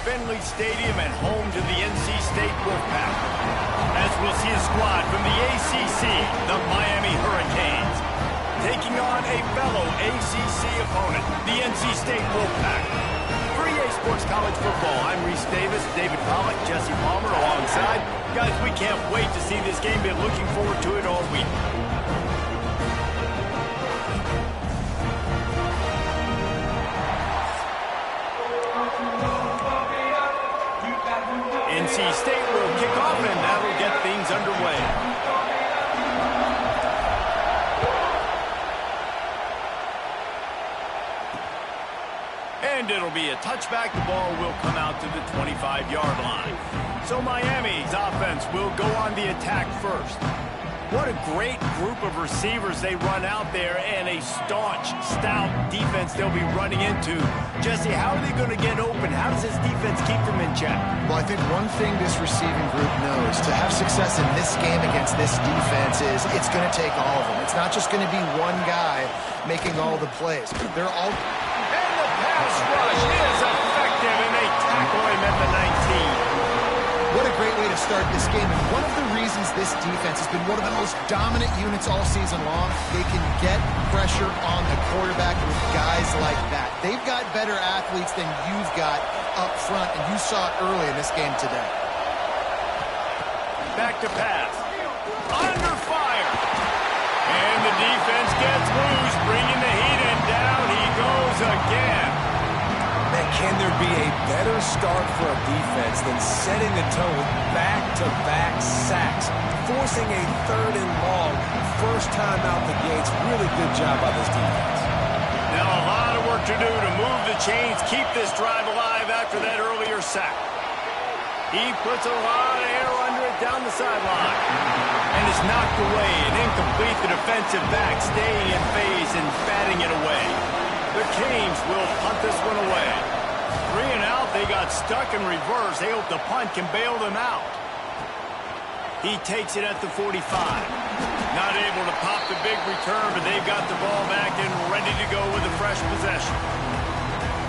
Finley Stadium and home to the NC State Wolfpack. As we'll see a squad from the ACC, the Miami Hurricanes, taking on a fellow ACC opponent, the NC State Wolfpack. For EA Sports College Football, I'm Reese Davis, David Pollack, Jesse Palmer alongside. Guys, we can't wait to see this game. Been looking forward to it all week. NC State will kick off, and that'll get things underway. And it'll be a touchback. The ball will come out to the 25-yard line. So Miami's offense will go on the attack first. What a great group of receivers they run out there, and a staunch, stout defense they'll be running into. Jesse, how are they going to get open? How does this defense keep them in check? Well, I think one thing this receiving group knows, to have success in this game against this defense, is it's going to take all of them. It's not just going to be one guy making all the plays. They're all... And the pass rush is effective, and they tackle him at the 19. What a great way to start this game. And one of the reasons this defense has been one of the most dominant units all season long, they can get pressure on the quarterback with guys like that. They've got better athletes than you've got up front, and you saw it early in this game today. Back to pass. Under fire. And the defense gets loose, bringing the heat, and down he goes again. Man, can there be a better start for a defense than setting the tone with back-to-back sacks, forcing a 3rd and long, first time out the gates? Really good job by this defense. Now a lot of work to do to move the chains, keep this drive alive after that earlier sack. He puts a lot of air under it down the sideline. And is knocked away and incomplete. The defensive back staying in phase and batting it away. The Canes will punt this one away. 3 and out, they got stuck in reverse. They hope the punt can bail them out. He takes it at the 45. Not able to pop the big return, but they've got the ball back and ready to go with a fresh possession.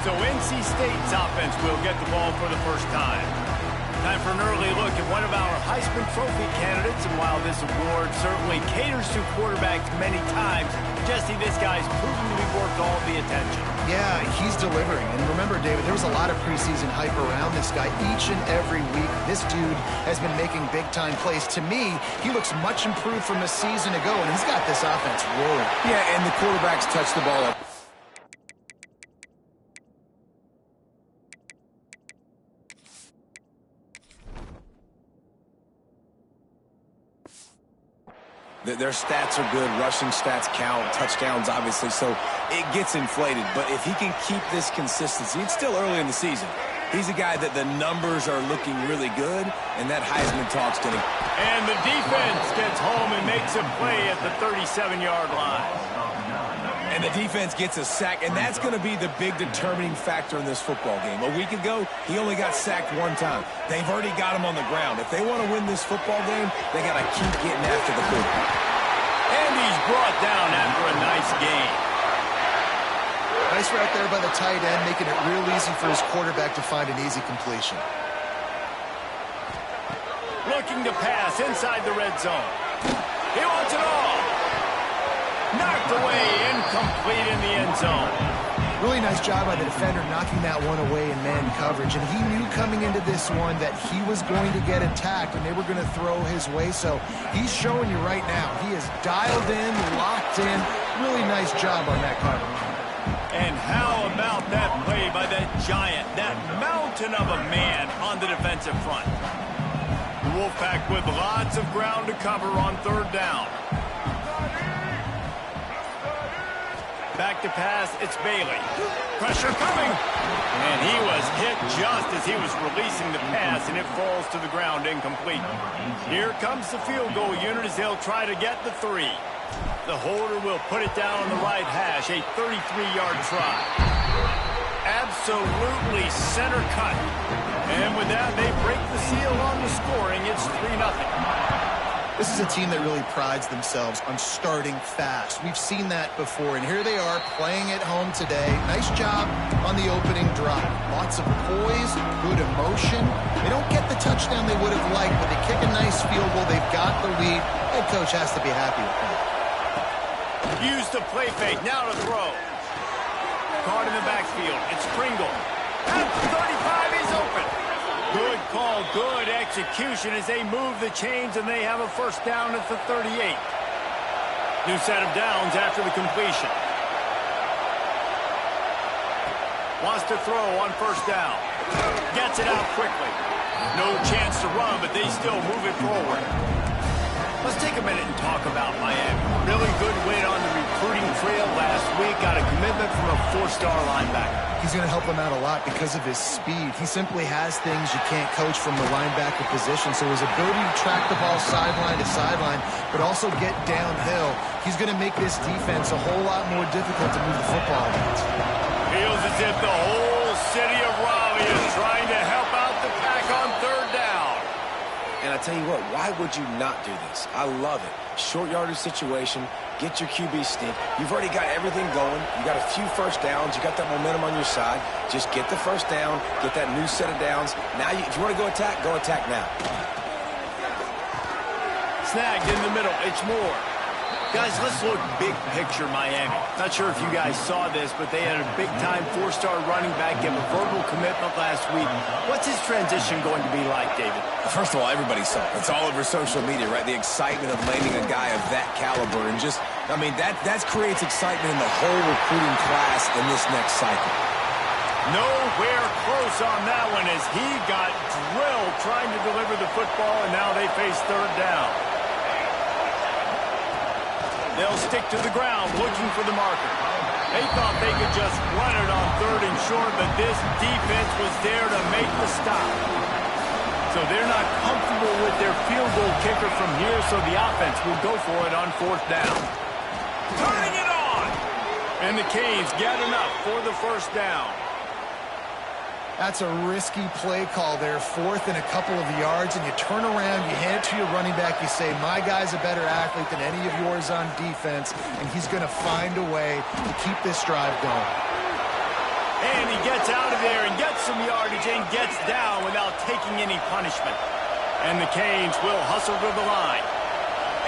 So NC State's offense will get the ball for the first time. Time for an early look at one of our Heisman Trophy candidates, and while this award certainly caters to quarterbacks many times, Jesse, this guy's proven to be worth all the attention. Yeah, he's delivering. And remember, David, there was a lot of preseason hype around this guy each and every week. This dude has been making big-time plays. To me, he looks much improved from a season ago, and he's got this offense rolling. Yeah, and the quarterbacks touch the ball up. Their stats are good. Rushing stats count. Touchdowns, obviously, so it gets inflated. But if he can keep this consistency, it's still early in the season. He's a guy that the numbers are looking really good, and that Heisman talks to him. And the defense gets home and makes a play at the 37-yard line. And the defense gets a sack, and that's going to be the big determining factor in this football game. A week ago, he only got sacked 1 time. They've already got him on the ground. If they want to win this football game, they got to keep getting after the quarterback. And he's brought down after a nice gain. Nice route there by the tight end, making it real easy for his quarterback to find an easy completion. Looking to pass inside the red zone. He wants it all. Knocked away, incomplete in the end zone. Really nice job by the defender knocking that one away in man coverage. And he knew coming into this one that he was going to get attacked and they were going to throw his way. So he's showing you right now, he is dialed in, locked in. Really nice job on that coverage. And how about that play by that giant, that mountain of a man on the defensive front? The Wolfpack with lots of ground to cover on 3rd down. Back to pass, it's Bailey. Pressure coming. And he was hit just as he was releasing the pass, and it falls to the ground incomplete. Here comes the field goal unit as they'll try to get the 3. The holder will put it down on the right hash, a 33-yard try. Absolutely center cut. And with that, they break the seal on the scoring. It's 3-0. This is a team that really prides themselves on starting fast. We've seen that before, and here they are playing at home today. Nice job on the opening drive. Lots of poise, good emotion. They don't get the touchdown they would have liked, but they kick a nice field goal. They've got the lead. Head coach has to be happy with that. Use the play fake. Now to throw. Card in the backfield. It's Pringle. At the 35, he's open. Good call, good execution as they move the chains, and they have a first down at the 38. New set of downs after the completion. Wants to throw on first down. Gets it out quickly. No chance to run, but they still move it forward. Let's take a minute and talk about Miami. Really good win on the recruiting trail last week. Got a commitment from a 4-star linebacker. He's going to help them out a lot because of his speed. He simply has things you can't coach from the linebacker position. So his ability to track the ball sideline to sideline, but also get downhill, he's going to make this defense a whole lot more difficult to move the football against. Feels as if the whole city of Raleigh is trying to help out the pack on third down. And I tell you what, why would you not do this? I love it. Short yardage situation, get your QB sneak. You've already got everything going. You got a few first downs. You got that momentum on your side. Just get the first down, get that new set of downs. Now, if you want to go attack now. Snagged in the middle. It's Moore. Guys, let's look big picture Miami. Not sure if you guys saw this, but they had a big-time 4-star running back give a verbal commitment last week. What's his transition going to be like, David? First of all, everybody saw it. It's all over social media, right? The excitement of landing a guy of that caliber. And just, I mean, that creates excitement in the whole recruiting class in this next cycle. Nowhere close on that one as he got drilled trying to deliver the football, and now they face third down. They'll stick to the ground looking for the marker. They thought they could just run it on third and short, but this defense was there to make the stop. So they're not comfortable with their field goal kicker from here, so the offense will go for it on fourth down. Turning it on! And the Canes get enough for the first down. That's a risky play call there, fourth and a couple of yards, and you turn around, you hand it to your running back, you say, my guy's a better athlete than any of yours on defense, and he's going to find a way to keep this drive going. And he gets out of there and gets some yardage and gets down without taking any punishment. And the Canes will hustle to the line.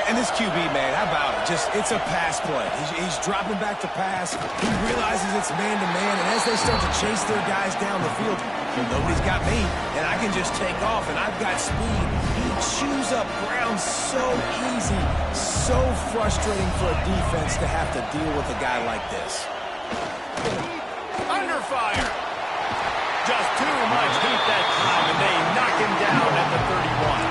And this QB, man, how about it? It's a pass play. He's dropping back to pass. He realizes it's man-to-man, and as they start to chase their guys down the field, nobody's got me, and I can just take off, and I've got speed. He chews up ground so easy, so frustrating for a defense to have to deal with a guy like this. Under fire. Just too much heat that time, and they knock him down at the 31.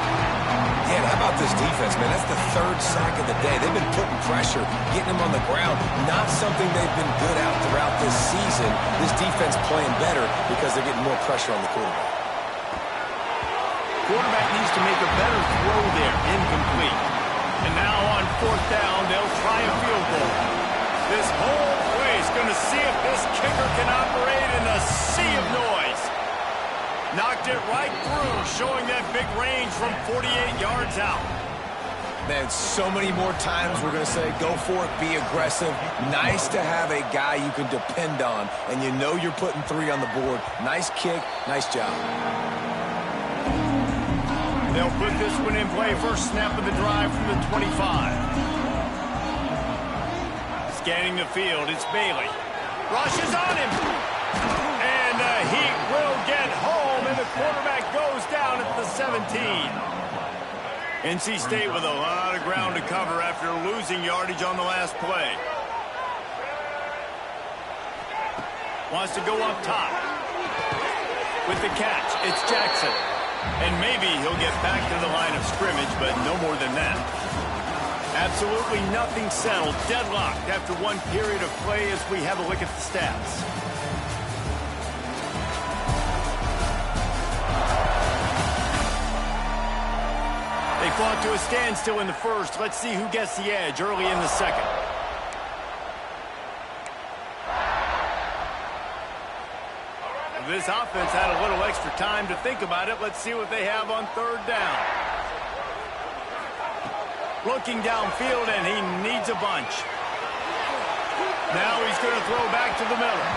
Yeah, how about this defense, man? That's the third sack of the day. They've been putting pressure, getting them on the ground. Not something they've been good at throughout this season. This defense playing better because they're getting more pressure on the quarterback. Quarterback needs to make a better throw there. Incomplete. And now on fourth down, they'll try a field goal. This whole place going to see if this kicker can operate in a sea of noise. Knocked it right through, showing that big range from 48 yards out. Man, so many more times we're going to say, go for it, be aggressive. Nice to have a guy you can depend on, and you know you're putting 3 on the board. Nice kick, nice job. They'll put this one in play. First snap of the drive from the 25. Scanning the field, it's Bailey. Rushes on him. And he will get home, and the quarterback goes down at the 17. NC State with a lot of ground to cover after losing yardage on the last play. Wants to go up top. With the catch, it's Jackson. And maybe he'll get back to the line of scrimmage, but no more than that. Absolutely nothing settled. Deadlocked after one period of play as we have a look at the stats. They fought to a standstill in the first. Let's see who gets the edge early in the second. This offense had a little extra time to think about it. Let's see what they have on third down. Looking downfield, and he needs a bunch. Now he's going to throw back to the middle.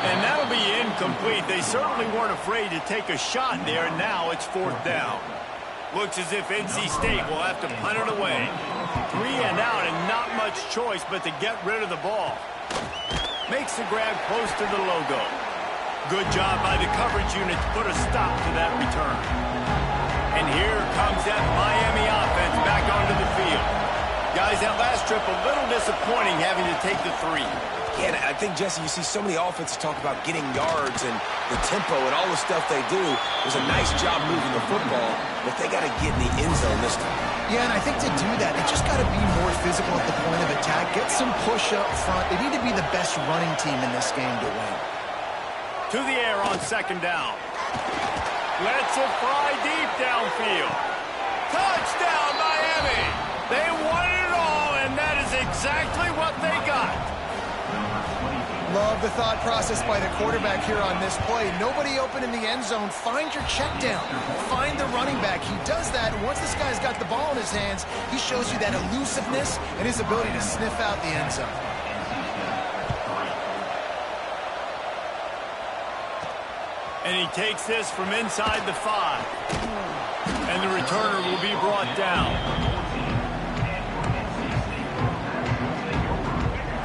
And that'll be incomplete. They certainly weren't afraid to take a shot there. Now it's 4th down. Looks as if NC State will have to punt it away. 3 and out and not much choice but to get rid of the ball. Makes the grab close to the logo. Good job by the coverage unit to put a stop to that return. And here comes that Miami offense back onto the field. Guys, that last trip a little disappointing having to take the 3. Yeah, and I think, Jesse, you see so many offenses talk about getting yards and the tempo and all the stuff they do. It was a nice job moving the football, but they got to get in the end zone this time. Yeah, and I think to do that, they just got to be more physical at the point of attack, get some push up front. They need to be the best running team in this game to win. To the air on 2nd down. Lets it fly deep downfield. Touchdown, Miami! They won it all, and that is exactly what they got. Love the thought process by the quarterback here on this play. Nobody open in the end zone. Find your check down. Find the running back. He does that, and once this guy's got the ball in his hands, he shows you that elusiveness and his ability to sniff out the end zone. And he takes this from inside the 5. And the returner will be brought down.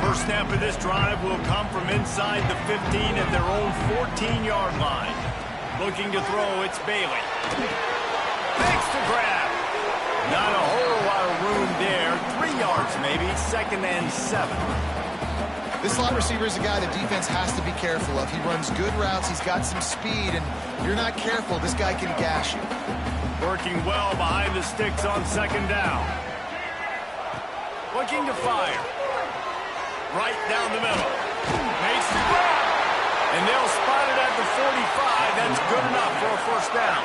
First snap of this drive will come from inside the 15 at their own 14-yard line. Looking to throw, it's Bailey. Makes the grab. Not a whole lot of room there. 3 yards maybe, 2nd and 7. This slot receiver is a guy the defense has to be careful of. He runs good routes, he's got some speed, and if you're not careful, this guy can gash you. Working well behind the sticks on 2nd down. Looking to fire. Right down the middle. Makes the grab. And they'll spot it at the 45. That's good enough for a 1st down.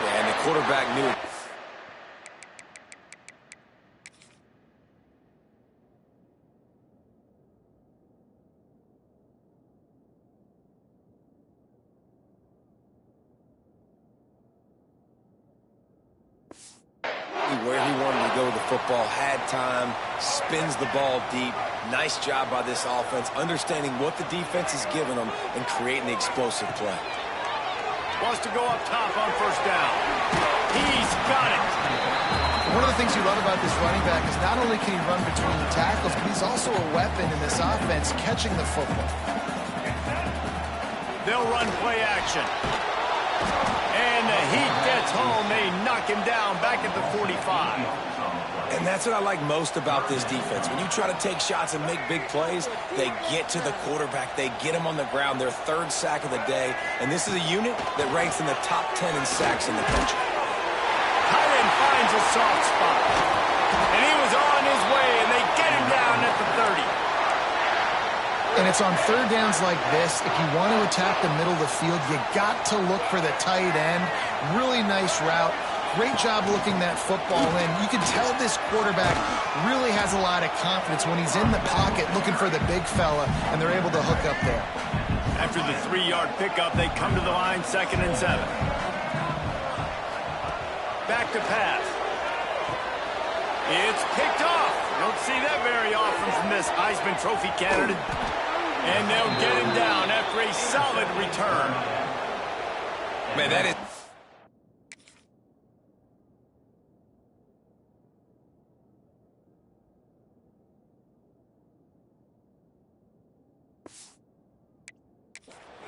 Yeah, and the quarterback knew it. Where he wanted to go with the football, had time, spins the ball deep. Nice job by this offense, understanding what the defense is giving them and creating the explosive play. Wants to go up top on 1st down. He's got it. One of the things you love about this running back is not only can he run between the tackles, but he's also a weapon in this offense, catching the football. They'll run play action. And the heat gets home. They knock him down back at the 45. And that's what I like most about this defense. When you try to take shots and make big plays, they get to the quarterback. They get him on the ground, their 3rd sack of the day. And this is a unit that ranks in the top 10 in sacks in the country. Tight end finds a soft spot. And he was on his way, and they get him down at the 30. And it's on 3rd downs like this. If you want to attack the middle of the field, you got to look for the tight end. Really nice route. Great job looking that football in. You can tell this quarterback really has a lot of confidence when he's in the pocket looking for the big fella, and they're able to hook up there. After the 3-yard pickup, they come to the line 2nd and 7. Back to pass. It's picked off. Don't see that very often from this Heisman Trophy candidate. And they'll get him down after a solid return. Man, that is...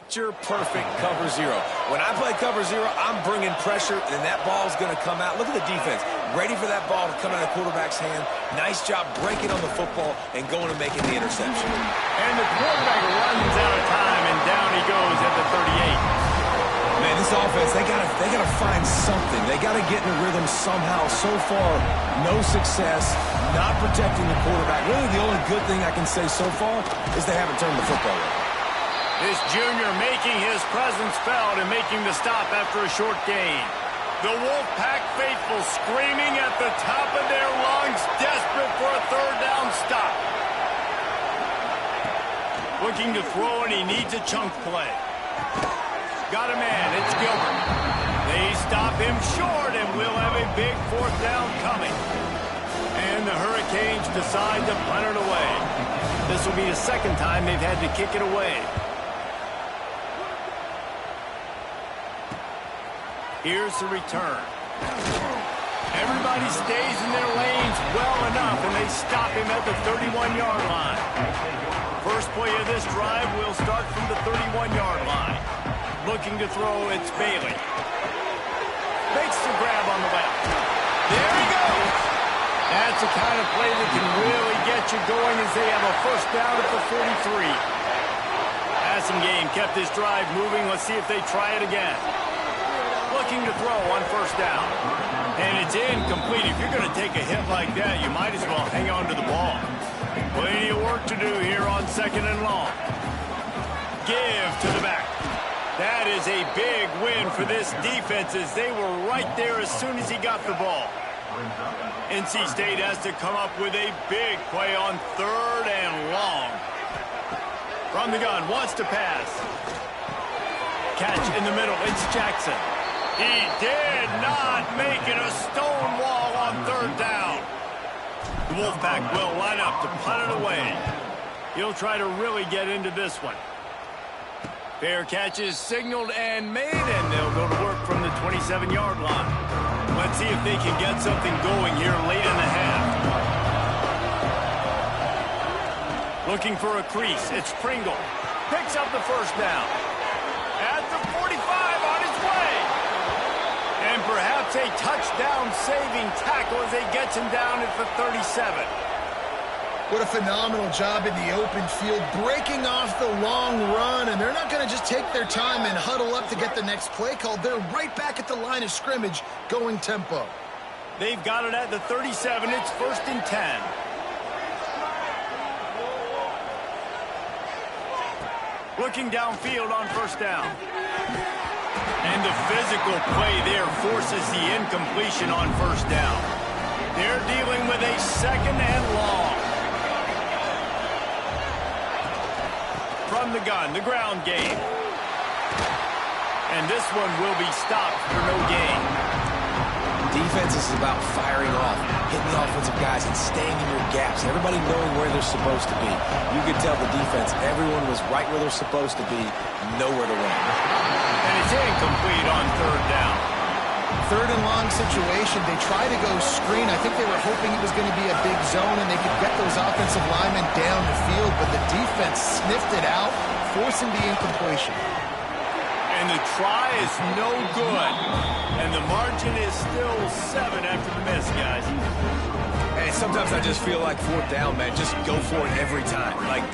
Perfect cover 0. When I play cover 0, I'm bringing pressure, and that ball's going to come out. Look at the defense. Ready for that ball to come out of the quarterback's hand. Nice job breaking on the football and going and making the interception. And the quarterback runs out of time, and down he goes at the 38. Man, this offense, they gotta find something. They got to get in a rhythm somehow. So far, no success, not protecting the quarterback. Really, the only good thing I can say so far is they haven't turned the football over. This junior making his presence felt and making the stop after a short gain. The Wolfpack faithful screaming at the top of their lungs, desperate for a 3rd down stop. Looking to throw, and he needs a chunk play. Got a man, it's Gilbert. They stop him short, and we'll have a big 4th down coming. And the Hurricanes decide to punt it away. This will be the second time they've had to kick it away. Here's the return. Everybody stays in their lanes well enough, and they stop him at the 31-yard line. First play of this drive will start from the 31-yard line. Looking to throw, it's Bailey. Makes the grab on the left. There he goes. That's the kind of play that can really get you going as they have a first down at the 43. Passing game kept this drive moving. Let's see if they try it again. Looking to throw on first down. And it's incomplete. If you're going to take a hit like that, you might as well hang on to the ball. Plenty of work to do here on second and long. Give to the back. That is a big win for this defense as they were right there as soon as he got the ball. NC State has to come up with a big play on third and long. From the gun, wants to pass. Catch in the middle, it's Jackson. He did not make it a stone wall on third down. The Wolfpack will line up to punt it away. He'll try to really get into this one. Fair catch is signaled and made, and they'll go to work from the 27-yard line. Let's see if they can get something going here late in the half. Looking for a crease, it's Pringle. Picks up the first down. At the 45 on his way. And perhaps a touchdown-saving tackle as they gets him down at the 37. What a phenomenal job in the open field, breaking off the long run, and they're not going to just take their time and huddle up to get the next play called. They're right back at the line of scrimmage, going tempo. They've got it at the 37. It's 1st and 10. Looking downfield on first down. And the physical play there forces the incompletion on first down. They're dealing with a second and long. From the gun, the ground game. And this one will be stopped for no gain. Defense is about firing off, hitting the offensive guys, and staying in your gaps. Everybody knowing where they're supposed to be. You could tell the defense, everyone was right where they're supposed to be, nowhere to run. And it's incomplete on third down. Third and long situation. They try to go screen. I think they were hoping it was going to be a big zone and they could get those offensive linemen down the field, but the defense sniffed it out, forcing the incompletion. And the try is no good. And the margin is still 7 after the miss, guys. And sometimes I just feel like fourth down, man. Just go for it every time. Like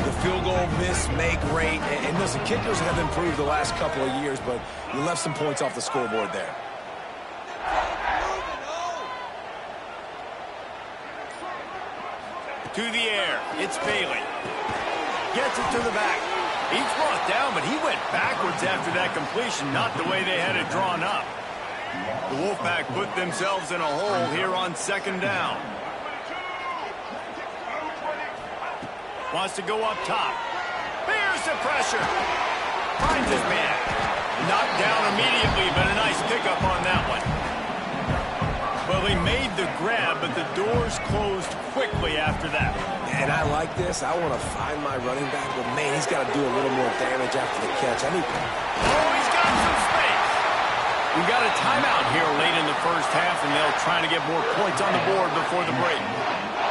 the field goal miss, make rate. And listen, kickers have improved the last couple of years, but you left some points off the scoreboard there. To the air, it's Bailey. Gets it to the back. He's brought down, but he went backwards after that completion, not the way they had it drawn up. The Wolfpack put themselves in a hole here on second down. Wants to go up top. Bears the pressure. Finds his man. Knocked down immediately, but a nice pickup on that one. Well, he made the grab, but the doors closed quickly after that. And I like this. I want to find my running back, but man, he's got to do a little more damage after the catch. Oh, he's got some space. We've got a timeout here late in the first half, and they'll try to get more points on the board before the break.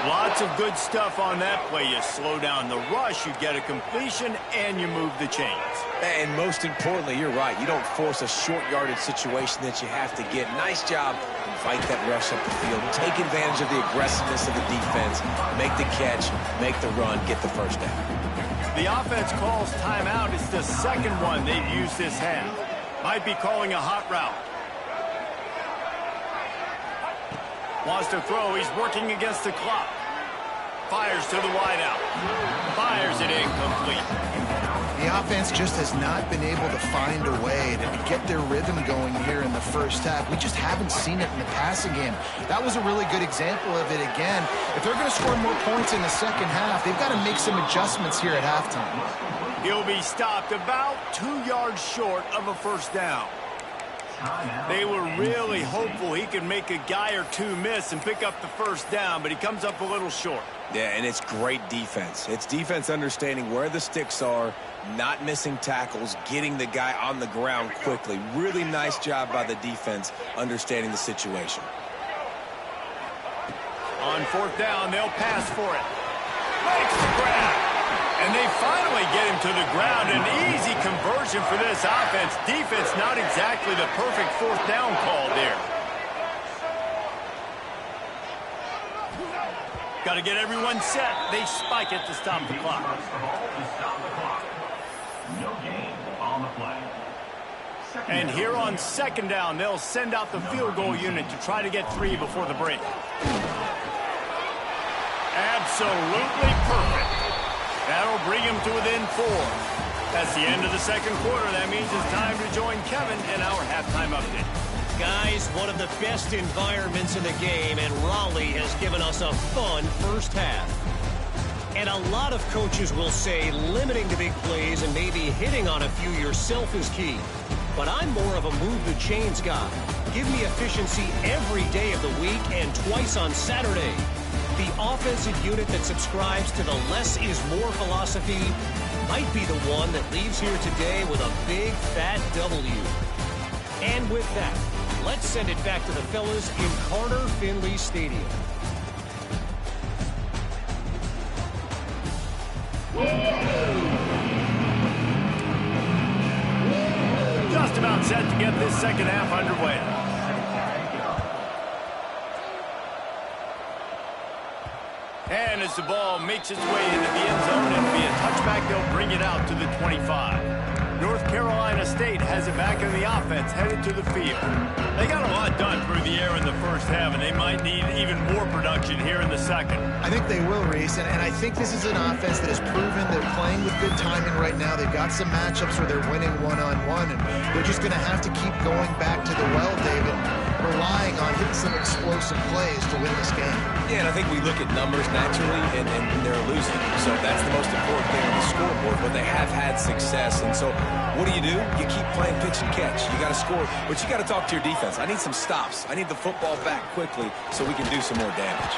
Lots of good stuff on that play. You slow down the rush, you get a completion, and you move the chains. And most importantly, you're right. You don't force a short yardage situation that you have to get. Nice job. Fight that rush up the field. Take advantage of the aggressiveness of the defense. Make the catch, make the run, get the first down. The offense calls timeout. It's the second one they've used this half. Might be calling a hot route. Wants to throw. He's working against the clock. Fires to the wideout. Fires it incomplete. The offense just has not been able to find a way to get their rhythm going here in the first half. We just haven't seen it in the passing game. That was a really good example of it again. If they're going to score more points in the second half, they've got to make some adjustments here at halftime. He'll be stopped about 2 yards short of a first down. They were really hopeful he could make a guy or two miss and pick up the first down, but he comes up a little short. Yeah, and it's great defense. It's defense understanding where the sticks are, not missing tackles, getting the guy on the ground quickly. Really nice job by the defense understanding the situation. On fourth down, they'll pass for it. Makes the grab. And they finally get him to the ground. An easy conversion for this offense. Defense not exactly the perfect fourth down call there. Got to get everyone set. They spike it to stop the clock. No gain on the play. And here on second down, they'll send out the field goal unit to try to get 3 before the break. Absolutely perfect. That'll bring him to within 4. That's the end of the second quarter. That means it's time to join Kevin in our halftime update. Guys, one of the best environments in the game, and Raleigh has given us a fun first half. And a lot of coaches will say limiting the big plays and maybe hitting on a few yourself is key. But I'm more of a move the chains guy. Give me efficiency every day of the week and twice on Saturday. The offensive unit that subscribes to the less is more philosophy might be the one that leaves here today with a big fat W. And with that, let's send it back to the fellas in Carter Finley Stadium. Just about set to get this second half underway. And as the ball makes its way into the end zone, it'll be a touchback. They'll bring it out to the 25. North Carolina State has it back in the offense, headed to the field. They got a lot done through the air in the first half, and they might need even more production here in the second. I think they will, Reese, and I think this is an offense that has proven they're playing with good timing right now. They've got some matchups where they're winning one-on-one, and they're just going to have to keep going back to the well, David, relying on hitting some explosive plays to win this game. Yeah, and I think we look at numbers naturally, and they're losing. So that's the most important thing on the scoreboard, but they have had success. And so what do? You keep playing pitch and catch. You got to score, but you got to talk to your defense. I need some stops. I need the football back quickly so we can do some more damage.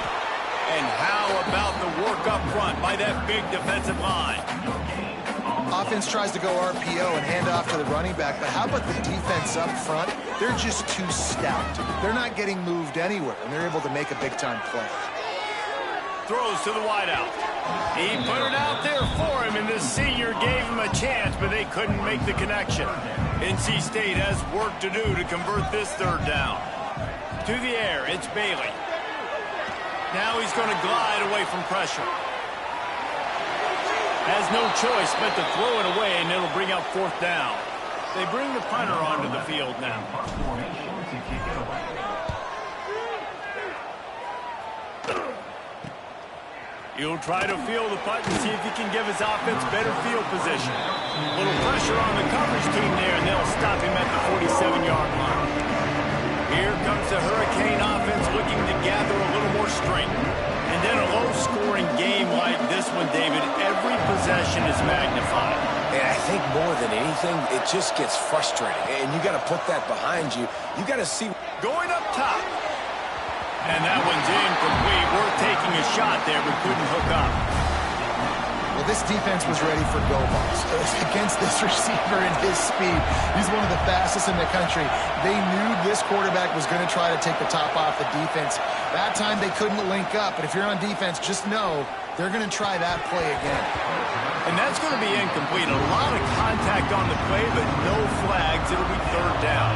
And how about the work up front by that big defensive line? Offense tries to go RPO and hand off to the running back, but how about the defense up front? They're just too stout. They're not getting moved anywhere, and they're able to make a big-time play. Throws to the wideout. He put it out there for him, and the senior gave him a chance, but they couldn't make the connection. NC State has work to do to convert this third down. To the air, it's Bailey. Now he's going to glide away from pressure. Has no choice but to throw it away, and it'll bring up fourth down. They bring the punter onto the field now. He'll try to field the punt and see if he can give his offense better field position. A little pressure on the coverage team there, and they'll stop him at the 47-yard line. Here comes the Hurricane offense looking to gather a little more strength. And then a low-scoring game like this one, David, every possession is magnified. And I think more than anything, it just gets frustrating. And you got to put that behind you. You got to see. Going up top. And that one's incomplete. Worth taking a shot there, but couldn't hook up. Well, this defense was ready for go balls. Against this receiver and his speed, he's one of the fastest in the country. They knew this quarterback was going to try to take the top off the defense. That time they couldn't link up, but if you're on defense, just know they're going to try that play again. And that's going to be incomplete. A lot of contact on the play, but no flags. It'll be third down.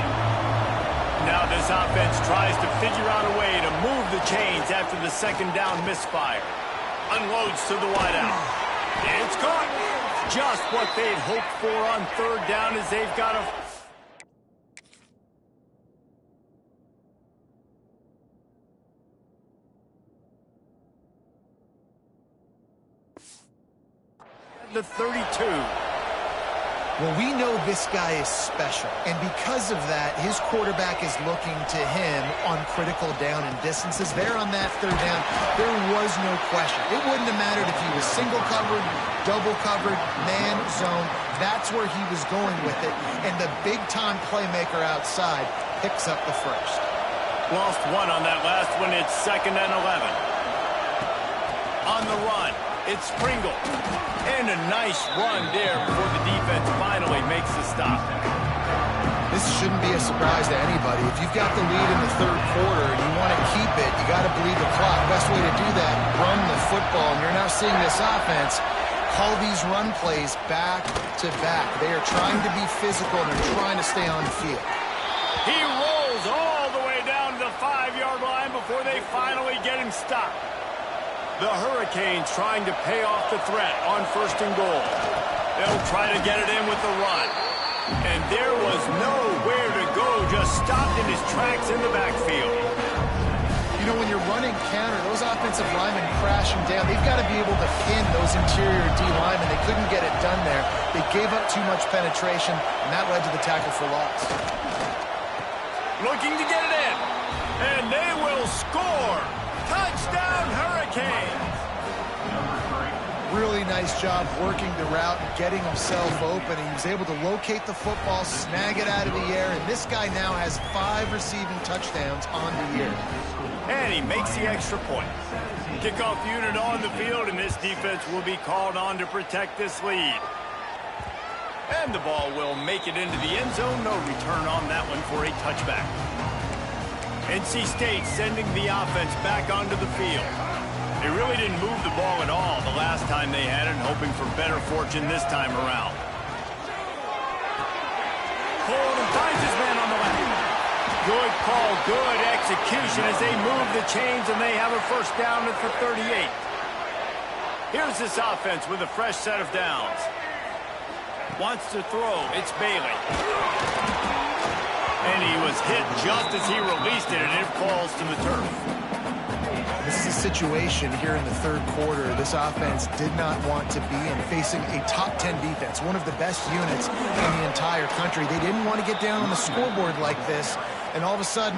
Now this offense tries to figure out a way to move the chains after the second down misfire. Unloads to the wideout. It's caught. Just what they'd hoped for on third down as they've got a... the 32. Well, we know this guy is special, and because of that, his quarterback is looking to him on critical down and distances. There on that third down, there was no question. It wouldn't have mattered if he was single covered, double covered, man, zone. That's where he was going with it, and the big-time playmaker outside picks up the first. Lost one on that last one. It's 2nd and 11. On the run, it's Pringle. And a nice run there before the defense finally makes the stop. This shouldn't be a surprise to anybody. If you've got the lead in the third quarter and you want to keep it, you got to bleed the clock. Best way to do that, run the football. And you're now seeing this offense call these run plays back to back. They are trying to be physical and they're trying to stay on the field. He rolls all the way down to the 5-yard line before they finally get him stopped. The Hurricanes trying to pay off the threat on 1st and goal. They'll try to get it in with the run. And there was nowhere to go, just stopped in his tracks in the backfield. You know, when you're running counter, those offensive linemen crashing down, they've got to be able to pin those interior D linemen. They couldn't get it done there. They gave up too much penetration, and that led to the tackle for loss. Looking to get it in. And they will score. Touchdown, Hurricanes. Really nice job working the route and getting himself open. He was able to locate the football, snag it out of the air, and this guy now has 5 receiving touchdowns on the year. And he makes the extra point. Kickoff unit on the field, and this defense will be called on to protect this lead. And the ball will make it into the end zone. No return on that one for a touchback. NC State sending the offense back onto the field. They really didn't move the ball at all the last time they had it, hoping for better fortune this time around. Colton finds his man on the left. Good call, good execution as they move the chains, and they have a first down at the 38. Here's this offense with a fresh set of downs. Wants to throw. It's Bailey. And he was hit just as he released it, and it falls to the turf. This is a situation here in the third quarter this offense did not want to be in, facing a top 10 defense, one of the best units in the entire country. They didn't want to get down on the scoreboard like this, and all of a sudden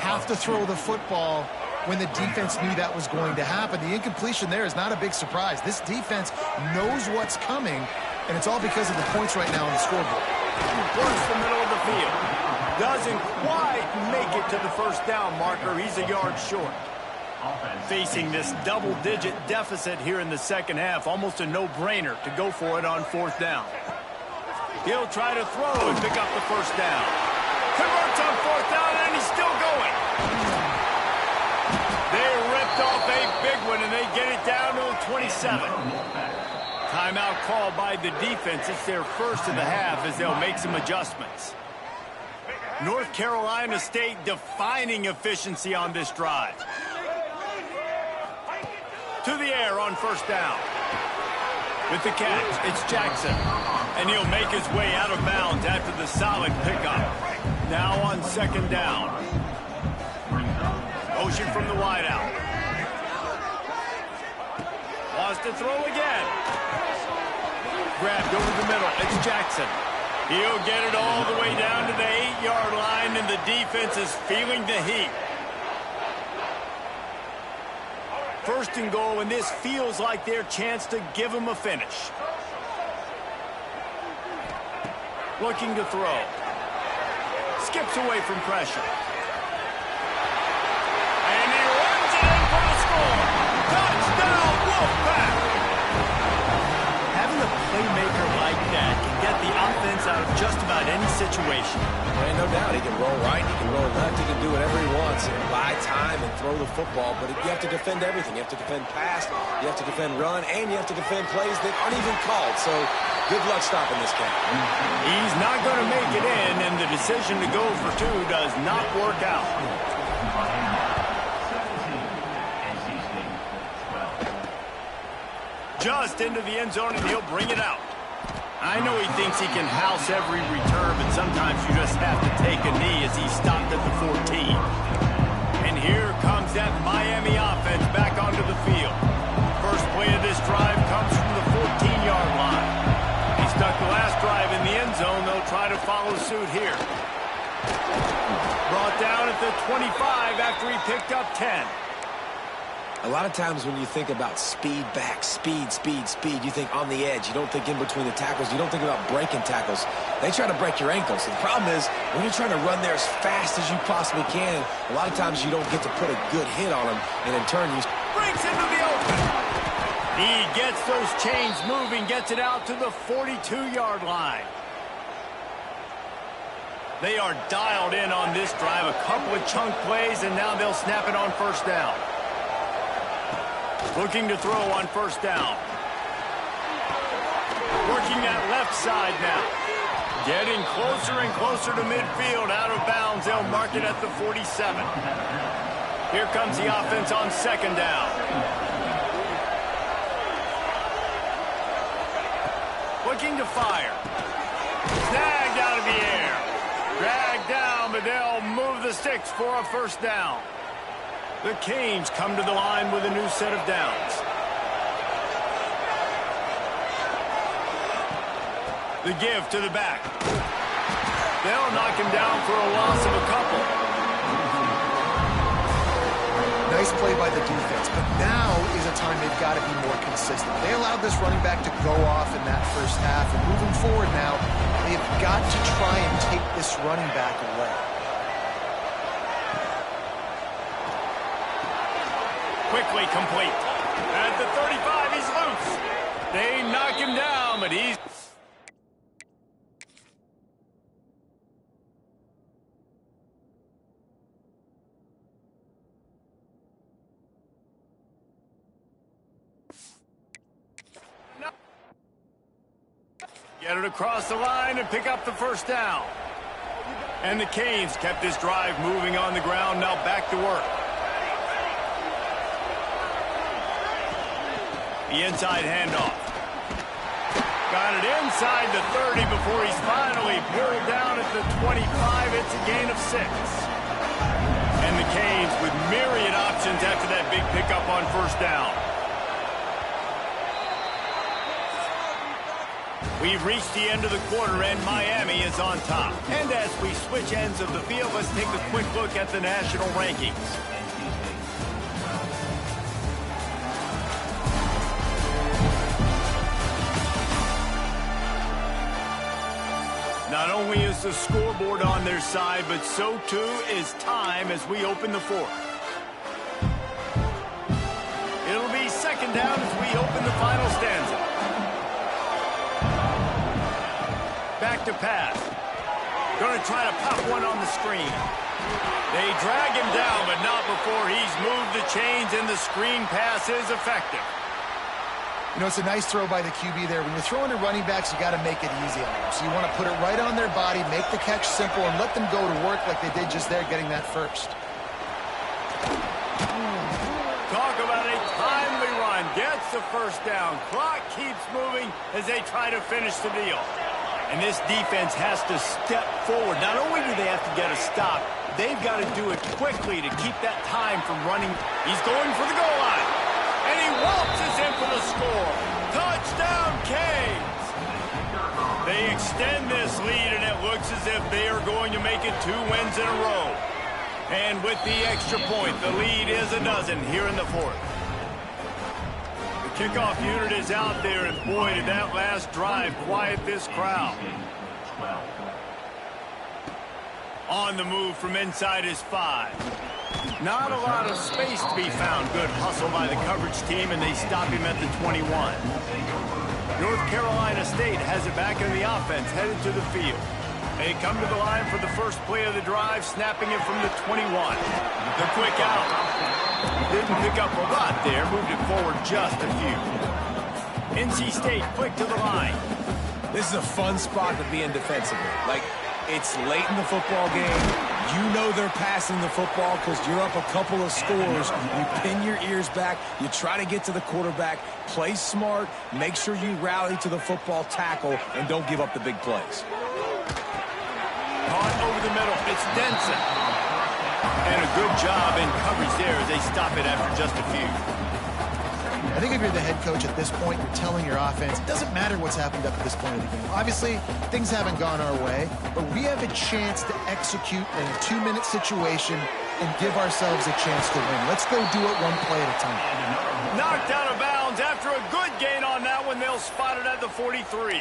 have to throw the football when the defense knew that was going to happen. The incompletion there is not a big surprise. This defense knows what's coming, and it's all because of the points right now on the scoreboard. Works the middle of the field. Doesn't quite make it to the first down marker. He's a yard short. Facing this double-digit deficit here in the second half, almost a no-brainer to go for it on 4th down. He'll try to throw and pick up the first down. Converts on 4th down, and he's still going. They ripped off a big one, and they get it down to the 27. Timeout called by the defense. It's their first of the half as they'll make some adjustments. North Carolina State defining efficiency on this drive. To the air on 1st down. With the catch, it's Jackson. And he'll make his way out of bounds after the solid pickup. Now on 2nd down. Motion from the wideout. Wants to throw again. Grabbed over the middle. It's Jackson. He'll get it all the way down to the 8-yard line, and the defense is feeling the heat. 1st and goal, and this feels like their chance to give them a finish. Looking to throw. Skips away from pressure. And he runs it in for the score. Touchdown, Wolfpack! Having a playmaker like that can get the offense out of just about any situation. And no doubt, he can roll right, he can roll left, he can do whatever he wants and buy time and throw the football, but you have to defend everything. You have to defend pass, you have to defend run, and you have to defend plays that aren't even called. So good luck stopping this guy. He's not going to make it in, and the decision to go for 2 does not work out. Just into the end zone, and he'll bring it out. I know he thinks he can house every return, but sometimes you just have to take a knee as he stopped at the 14. And here comes that Miami offense back onto the field. First play of this drive comes from the 14-yard line. He stuck the last drive in the end zone. They'll try to follow suit here. Brought down at the 25 after he picked up 10. A lot of times when you think about speed back, speed, you think on the edge. You don't think in between the tackles. You don't think about breaking tackles. They try to break your ankles. The problem is when you're trying to run there as fast as you possibly can, a lot of times you don't get to put a good hit on them, and in turn you breaks into the open. He gets those chains moving, gets it out to the 42-yard line. They are dialed in on this drive. A couple of chunk plays, and now they'll snap it on first down. Looking to throw on first down. Working that left side now. Getting closer and closer to midfield. Out of bounds. They'll mark it at the 47. Here comes the offense on second down. Looking to fire. Snagged out of the air. Dragged down, but they'll move the sticks for a first down. The Canes come to the line with a new set of downs. The give to the back. They'll knock him down for a loss of a couple. Nice play by the defense, but now is a time they've got to be more consistent. They allowed this running back to go off in that first half, and moving forward now, they've got to try and take this running back away. Quickly complete. At the 35, he's loose. They knock him down, but he's... Get it across the line and pick up the first down. And the Canes kept this drive moving on the ground, now back to work. The inside handoff. Got it inside the 30 before he's finally pulled down at the 25. It's a gain of 6. And the Canes with myriad options after that big pickup on first down. We've reached the end of the quarter, and Miami is on top. And as we switch ends of the field, let's take a quick look at the national rankings. Not only is the scoreboard on their side, but so too is time as we open the fourth. It'll be second down as we open the final stanza. Back to pass. Going to try to pop one on the screen. They drag him down, but not before he's moved the chains, and the screen pass is effective. You know, it's a nice throw by the QB there. When you're throwing to running backs, you got to make it easy on them. So you want to put it right on their body, make the catch simple, and let them go to work like they did just there, getting that first. Talk about a timely run. Gets the first down. Clock keeps moving as they try to finish the deal. And this defense has to step forward. Not only do they have to get a stop, they've got to do it quickly to keep that time from running. He's going for the goal line. And he waltzes in for the score. Touchdown, Canes! They extend this lead, and it looks as if they are going to make it 2 wins in a row. And with the extra point, the lead is a dozen here in the fourth. Kickoff unit is out there, and boy, did that last drive quiet this crowd. On the move from inside his 5. Not a lot of space to be found. Good hustle by the coverage team, and they stop him at the 21. North Carolina State has it back in the offense, headed to the field. They come to the line for the first play of the drive, snapping it from the 21. The quick out. Didn't pick up a lot there, moved it forward just a few. NC State quick to the line. This is a fun spot to be in defensively. Like, it's late in the football game. You know they're passing the football because you're up a couple of scores. You pin your ears back. You try to get to the quarterback. Play smart. Make sure you rally to the football tackle and don't give up the big plays. Caught over the middle. It's Denson. And a good job in coverage there as they stop it after just a few. I think if you're the head coach at this point, you're telling your offense, it doesn't matter what's happened up to this point of the game. Obviously, things haven't gone our way, but we have a chance to execute in a 2-minute situation and give ourselves a chance to win. Let's go do it one play at a time. Knocked out of bounds after a good gain on that one. They'll spot it at the 43.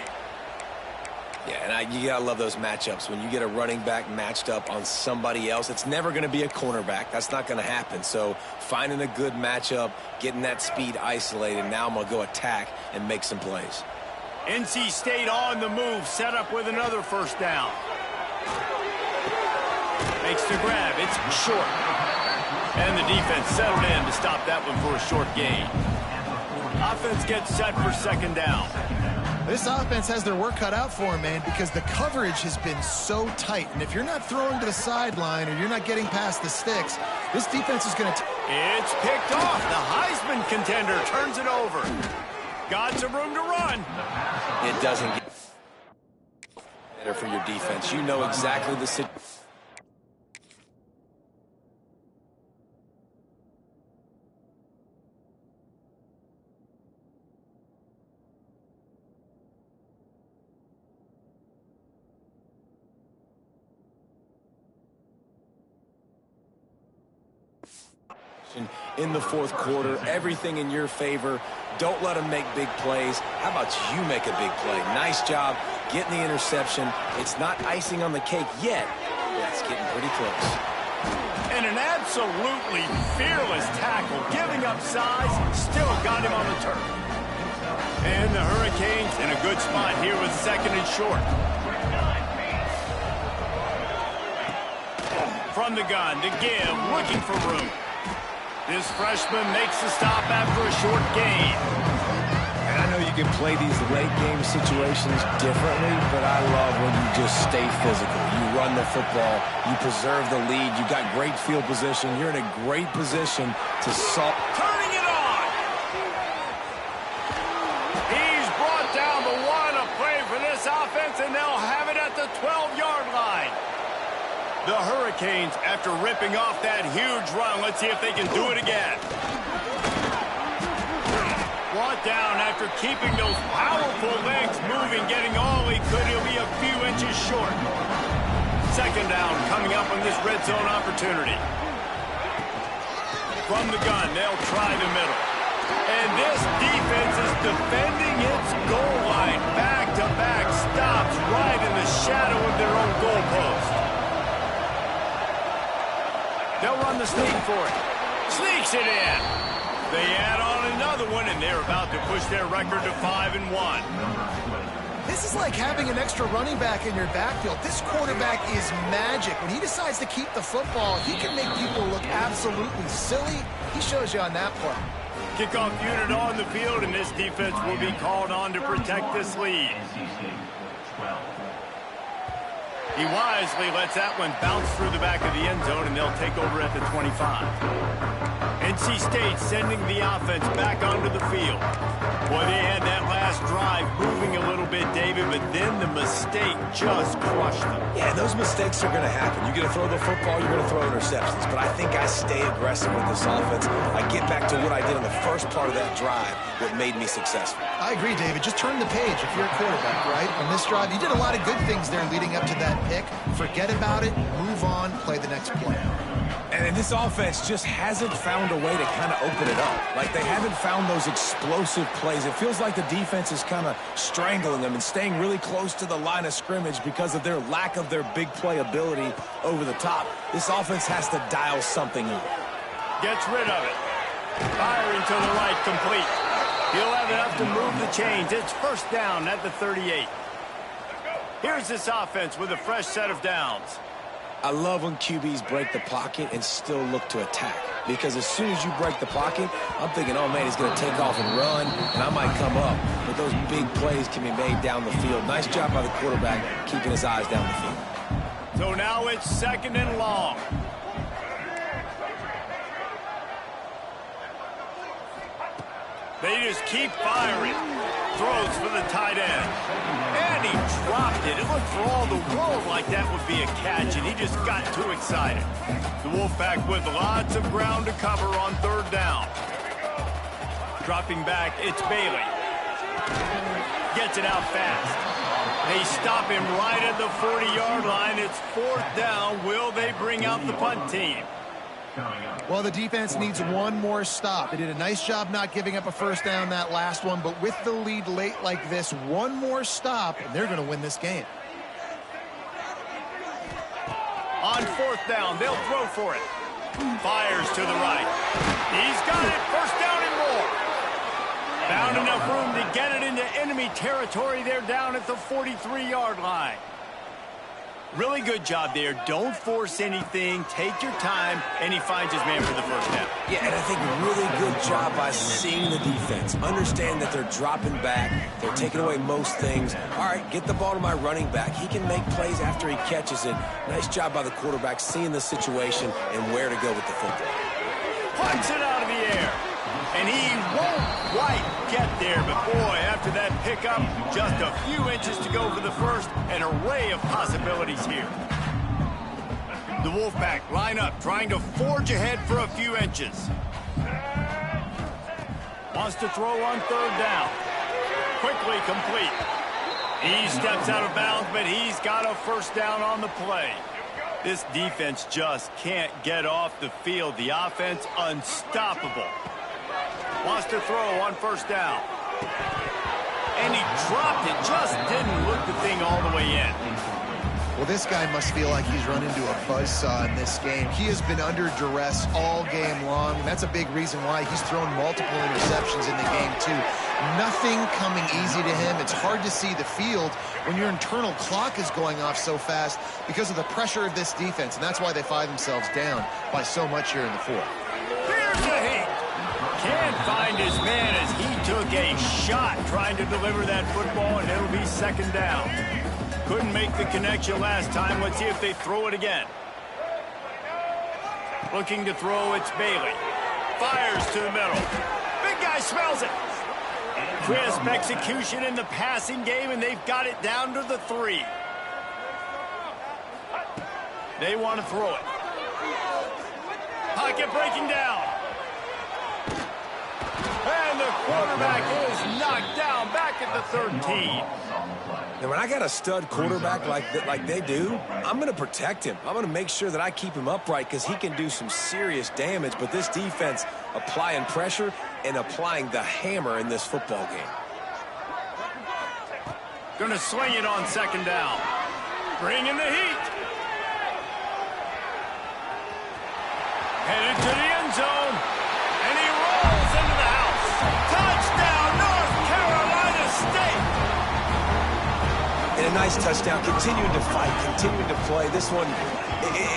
Yeah, and you gotta love those matchups. When you get a running back matched up on somebody else, it's never going to be a cornerback. That's not going to happen. So finding a good matchup, getting that speed isolated, now I'm going to go attack and make some plays. NC State on the move, set up with another first down. Makes the grab. It's short. And the defense settled in to stop that one for a short gain. Offense gets set for second down. This offense has their work cut out for them, man, because the coverage has been so tight. And if you're not throwing to the sideline or you're not getting past the sticks, this defense is going to... It's picked off. The Heisman contender turns it over. Got some room to run. It doesn't get better for your defense. You know exactly the situation. In the fourth quarter, everything in your favor. Don't let them make big plays. How about you make a big play? Nice job getting the interception. It's not icing on the cake yet, but it's getting pretty close. And an absolutely fearless tackle, giving up size, still got him on the turf. And the Hurricanes in a good spot here with second and short. From the gun to give, looking for room. This freshman makes the stop after a short gain. And I know you can play these late-game situations differently, but I love when you just stay physical. You run the football, you preserve the lead, you got great field position, you're in a great position to solve. Turning it on! He's brought down the one, a play for this offense, and they'll have it at the 12-yard line. The Hurricanes, after ripping off that huge run, let's see if they can do it again. Brought down after keeping those powerful legs moving, getting all he could. He'll be a few inches short. Second down coming up on this red zone opportunity. From the gun, they'll try the middle. And this defense is defending its goal line. Back-to-back stops right in the shadow of their own goalpost. They'll run the sneak for it. Sneaks it in. They add on another one, and they're about to push their record to 5-1. This is like having an extra running back in your backfield. This quarterback is magic. When he decides to keep the football, he can make people look absolutely silly. He shows you on that play. Kickoff unit on the field, and this defense will be called on to protect this lead. He wisely lets that one bounce through the back of the end zone, and they'll take over at the 25. NC State sending the offense back onto the field. Boy, they had that last drive moving a little bit, David, but then the mistake just crushed them. Yeah, those mistakes are going to happen. You're going to throw the football, you're going to throw interceptions. But I think I stay aggressive with this offense. I get back to what I did in the first part of that drive, what made me successful. I agree, David. Just turn the page if you're a quarterback, right? On this drive, you did a lot of good things there leading up to that pick. Forget about it, move on, play the next play. And this offense just hasn't found a way to kind of open it up. Like, they haven't found those explosive plays. It feels like the defense is kind of strangling them and staying really close to the line of scrimmage because of their lack of their big play ability over the top. This offense has to dial something up. Gets rid of it. Firing to the right, complete. He'll have enough to move the chains. It's first down at the 38. Here's this offense with a fresh set of downs. I love when QBs break the pocket and still look to attack. Because as soon as you break the pocket, I'm thinking, oh, man, he's going to take off and run, and I might come up. But those big plays can be made down the field. Nice job by the quarterback keeping his eyes down the field. So now it's second and long. They just keep firing. Throws for the tight end. And he dropped it. It looked for all the world like that would be a catch, and he just got too excited. The Wolfpack with lots of ground to cover on third down. Dropping back, it's Bailey. Gets it out fast. They stop him right at the 40-yard line. It's fourth down. Will they bring out the punt team? Coming up. Well, the defense needs one more stop. They did a nice job not giving up a first down that last one, but with the lead late like this, one more stop, and they're going to win this game. On fourth down, they'll throw for it. Fires to the right. He's got it. First down and more. Found enough room to get it into enemy territory. They're down at the 43-yard line. Really good job there. Don't force anything. Take your time, and he finds his man for the first down. Yeah, and I think really good job by seeing the defense. Understand that they're dropping back. They're taking away most things. All right, get the ball to my running back. He can make plays after he catches it. Nice job by the quarterback seeing the situation and where to go with the football. Punts it out of the air. And he won't quite get there, but boy, after that pickup, just a few inches to go for the first, an array of possibilities here. The Wolfpack line up, trying to forge ahead for a few inches. Wants to throw on third down. Quickly complete. He steps out of bounds, but he's got a first down on the play. This defense just can't get off the field. The offense unstoppable. Wants to throw on first down. And he dropped it. Just didn't look the thing all the way in. Well, this guy must feel like he's run into a buzzsaw in this game. He has been under duress all game long, and that's a big reason why he's thrown multiple interceptions in the game, too. Nothing coming easy to him. It's hard to see the field when your internal clock is going off so fast because of the pressure of this defense, and that's why they find themselves down by so much here in the fourth. Here's the heat. Can't find his man as he took a shot trying to deliver that football, and it'll be second down. Couldn't make the connection last time. Let's see if they throw it again. Looking to throw, it's Bailey. Fires to the middle. Big guy smells it. Crisp execution in the passing game, and they've got it down to the 3. They want to throw it. Pocket breaking down. And the quarterback is knocked down back at the 13. And when I got a stud quarterback like they do, I'm going to protect him. I'm going to make sure that I keep him upright because he can do some serious damage. But this defense applying pressure and applying the hammer in this football game. Going to swing it on second down. Bring in the heat. Headed to the end zone. And he rolls into the house. Touchdown, North Carolina State. And a nice touchdown, continuing to fight, continuing to play. This one,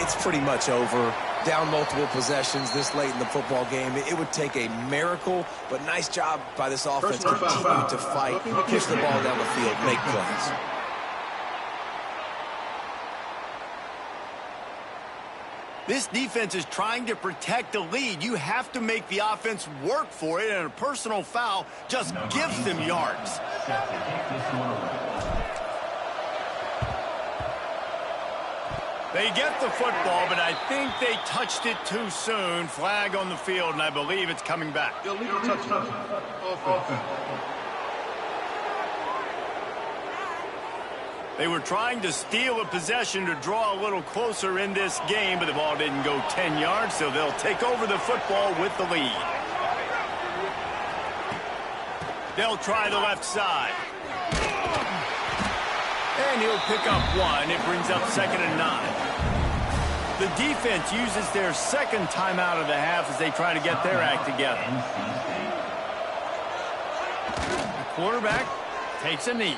it's pretty much over. Down multiple possessions this late in the football game. It would take a miracle, but nice job by this offense continuing to fight, push the ball down the field, make plays. This defense is trying to protect the lead. You have to make the offense work for it, and a personal foul just gives them yards. They get the football, but I think they touched it too soon. Flag on the field, and I believe it's coming back. Illegal touchdown. Offense. They were trying to steal a possession to draw a little closer in this game, but the ball didn't go 10 yards, so they'll take over the football with the lead. They'll try the left side. And he'll pick up one. It brings up 2nd and 9. The defense uses their second timeout of the half as they try to get their act together. The quarterback takes a knee.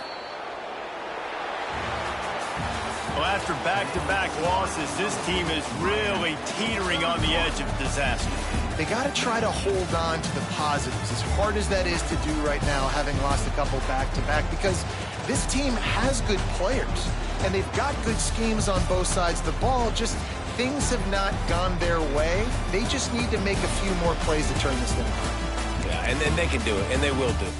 Well, after back-to-back losses, this team is really teetering on the edge of disaster. They got to try to hold on to the positives, as hard as that is to do right now, having lost a couple back-to-back, because this team has good players, and they've got good schemes on both sides of the ball. Just things have not gone their way. They just need to make a few more plays to turn this thing around. Yeah, and then they can do it, and they will do it.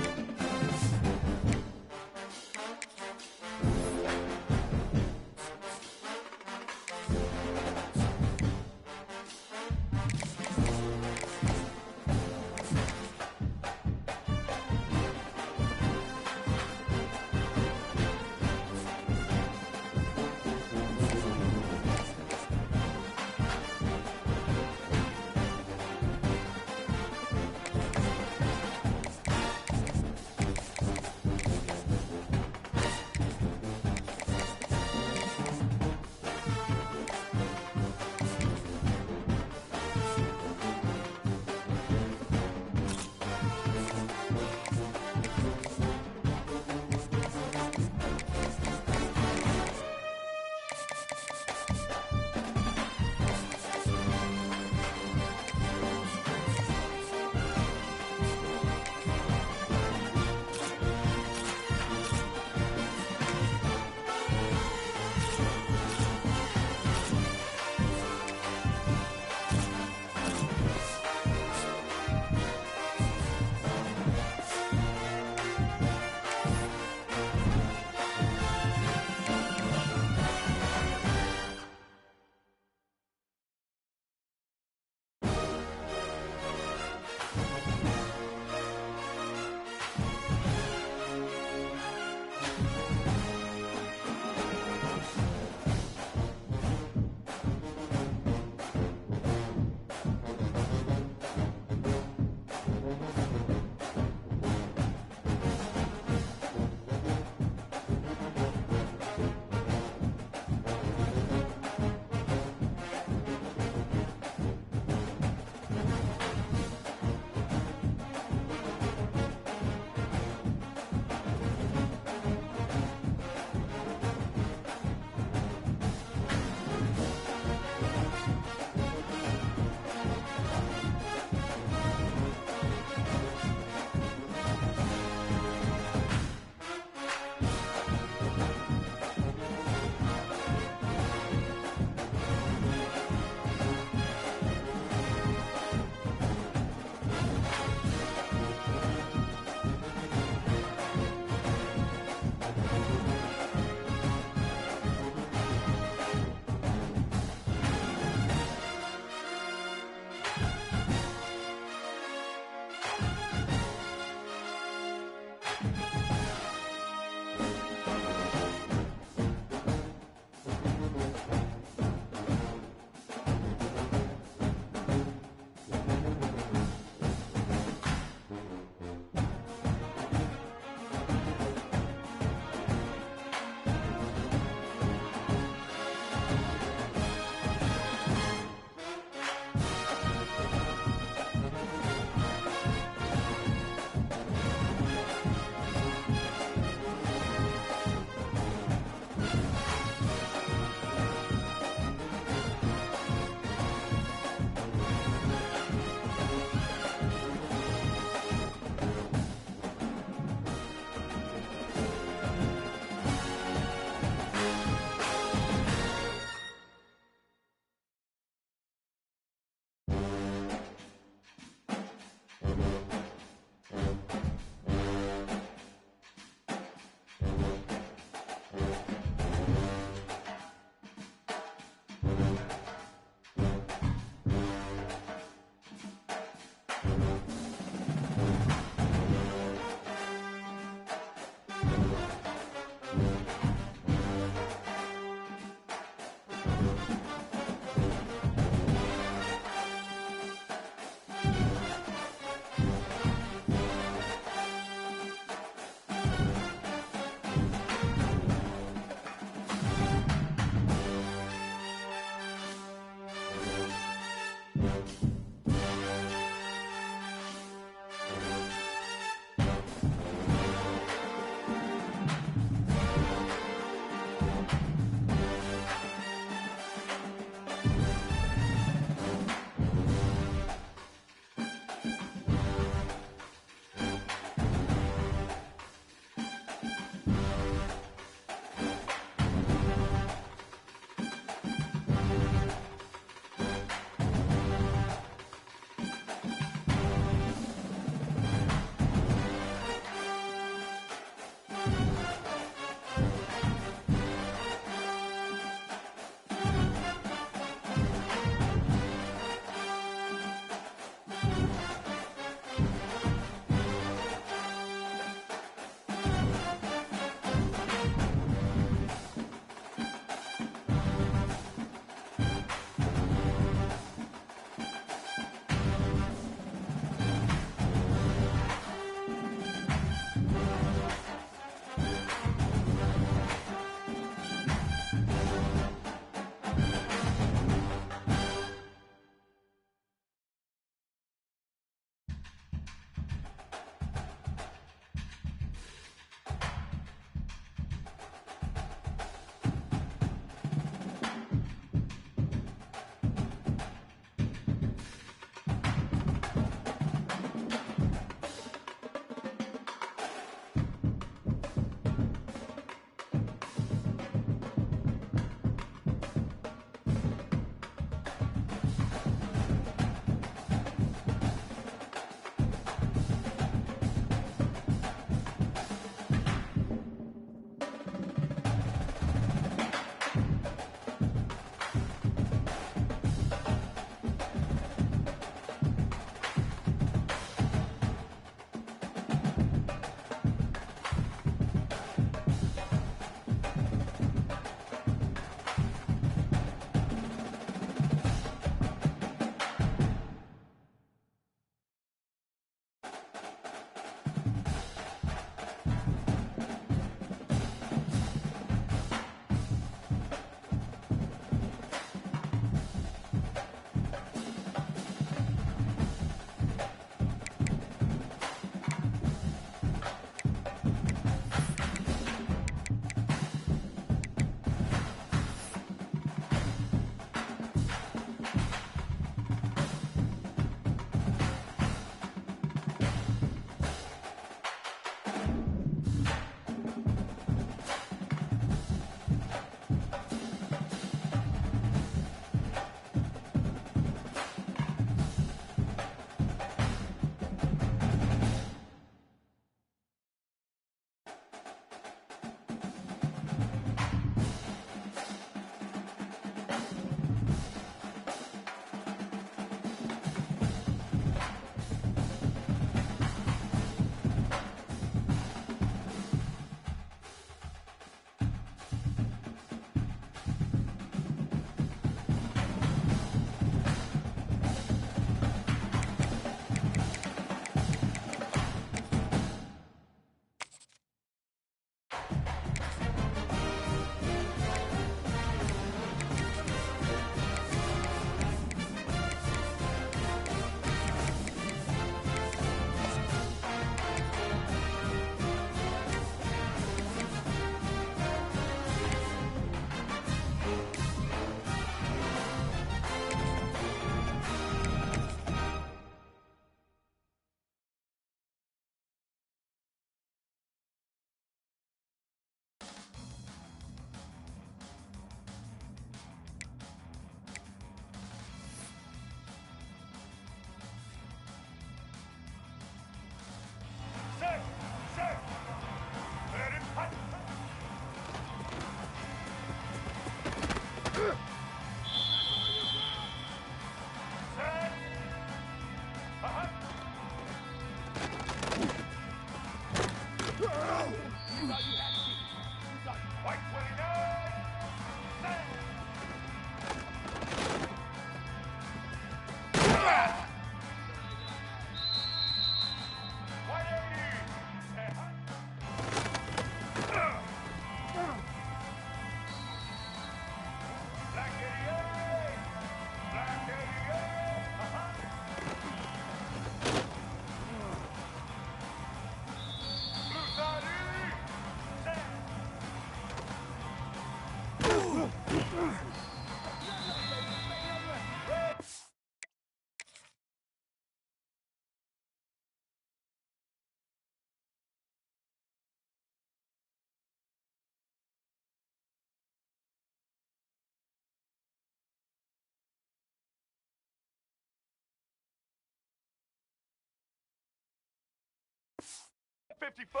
54!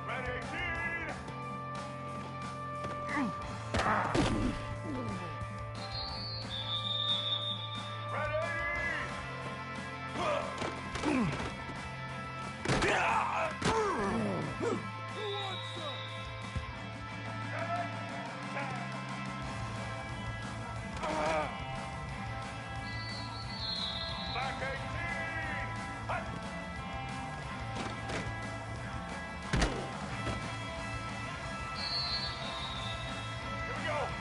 Red 18! Red 80! Back 18! Hut! Here we go!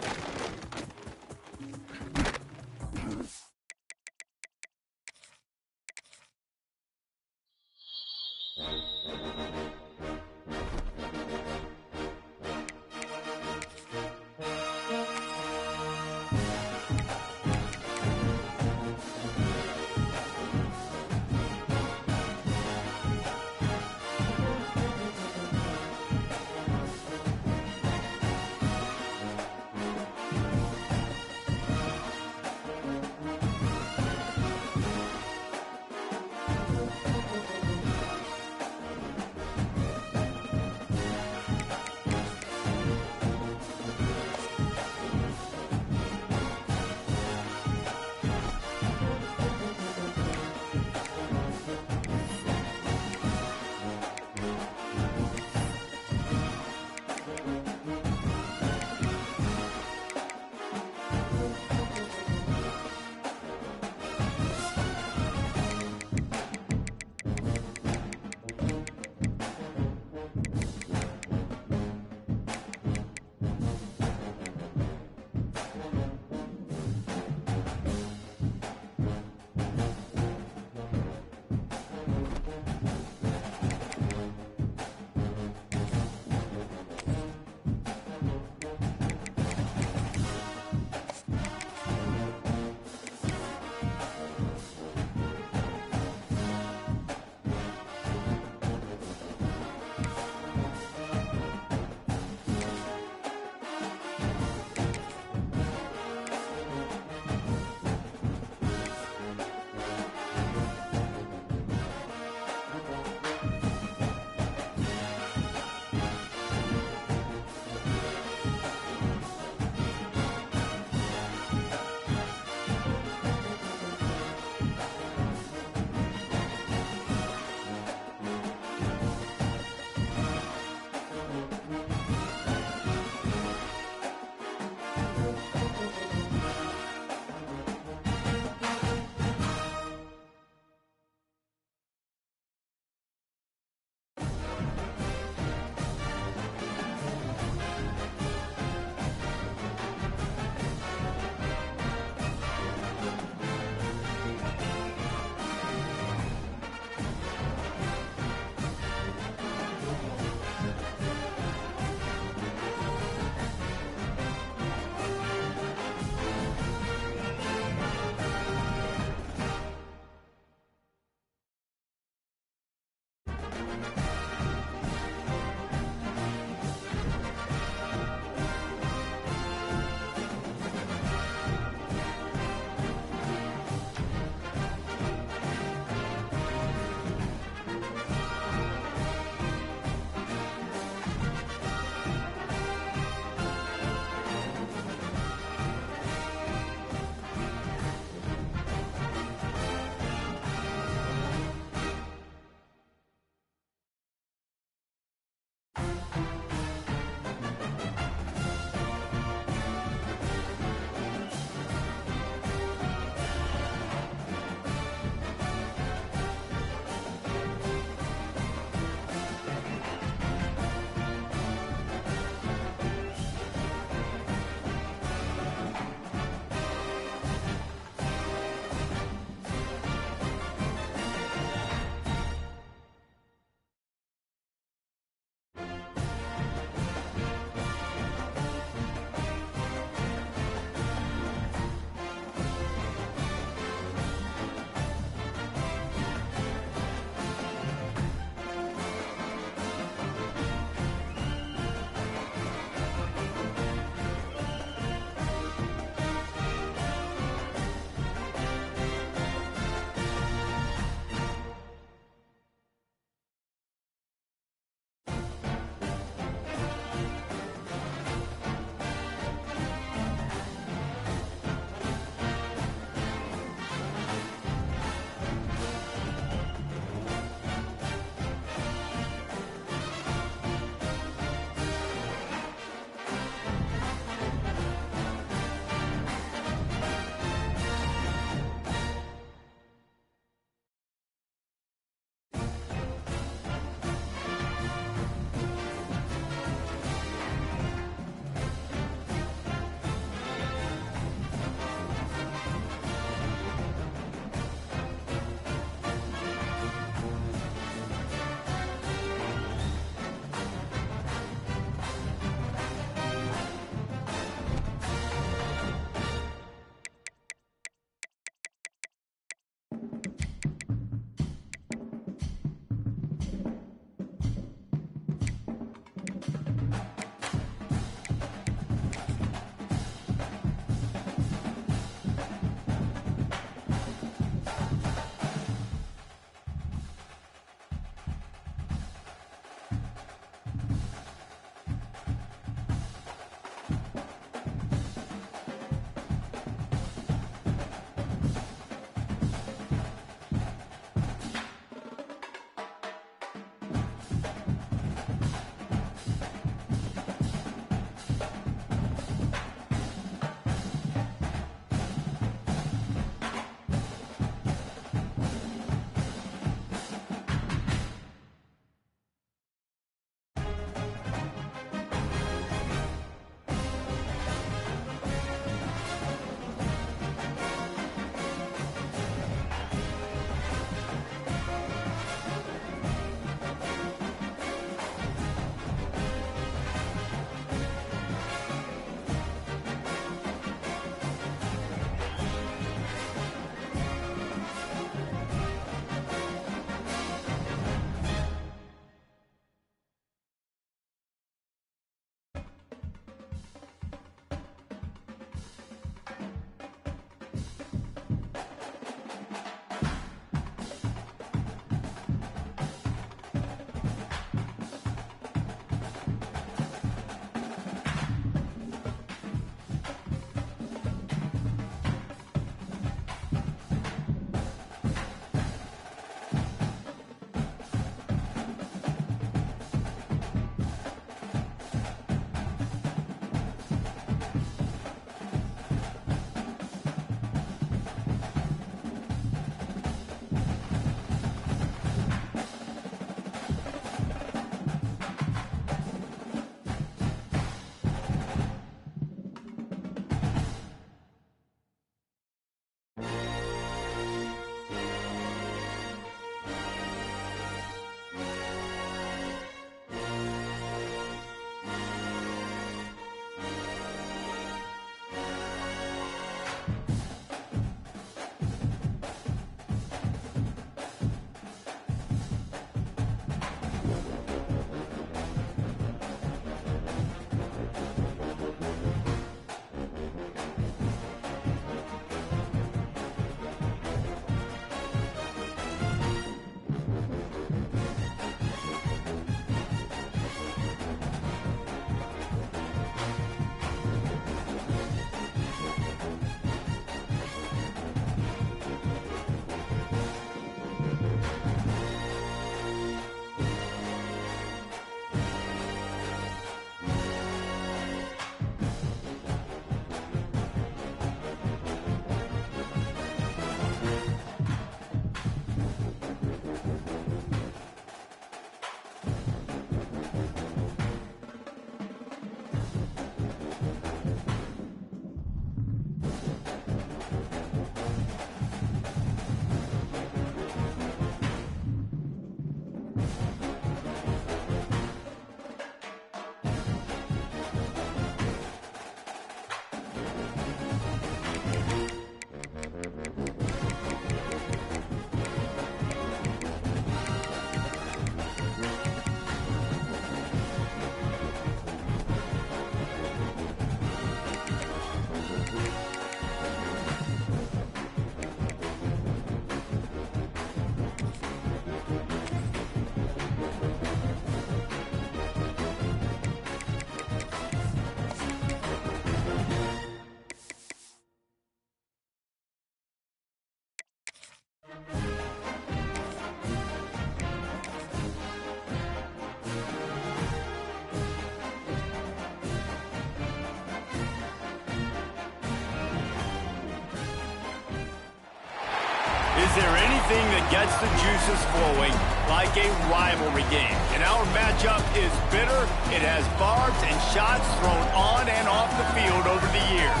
Is there anything that gets the juices flowing like a rivalry game? And our matchup is bitter. It has barbs and shots thrown on and off the field over the years.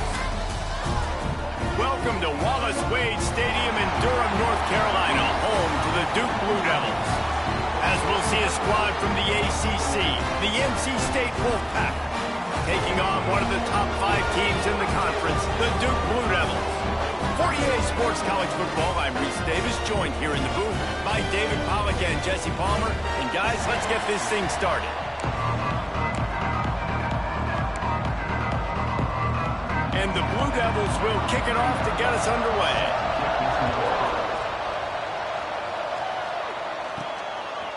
Welcome to Wallace Wade Stadium in Durham, North Carolina, home to the Duke Blue Devils. As we'll see a squad from the ACC, the NC State Wolfpack, taking on one of the top 5 teams in the conference, the Duke Blue Devils. For EA Sports College Football, I'm Reese Davis, joined here in the booth by David Pollack and Jesse Palmer. And guys, let's get this thing started. And the Blue Devils will kick it off to get us underway.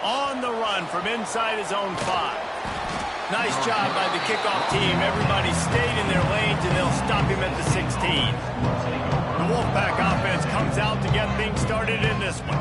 On the run from inside his own 5. Nice job by the kickoff team. Everybody stayed in their lanes, and they'll stop him at the 16. The Wolfpack offense comes out to get things started in this one.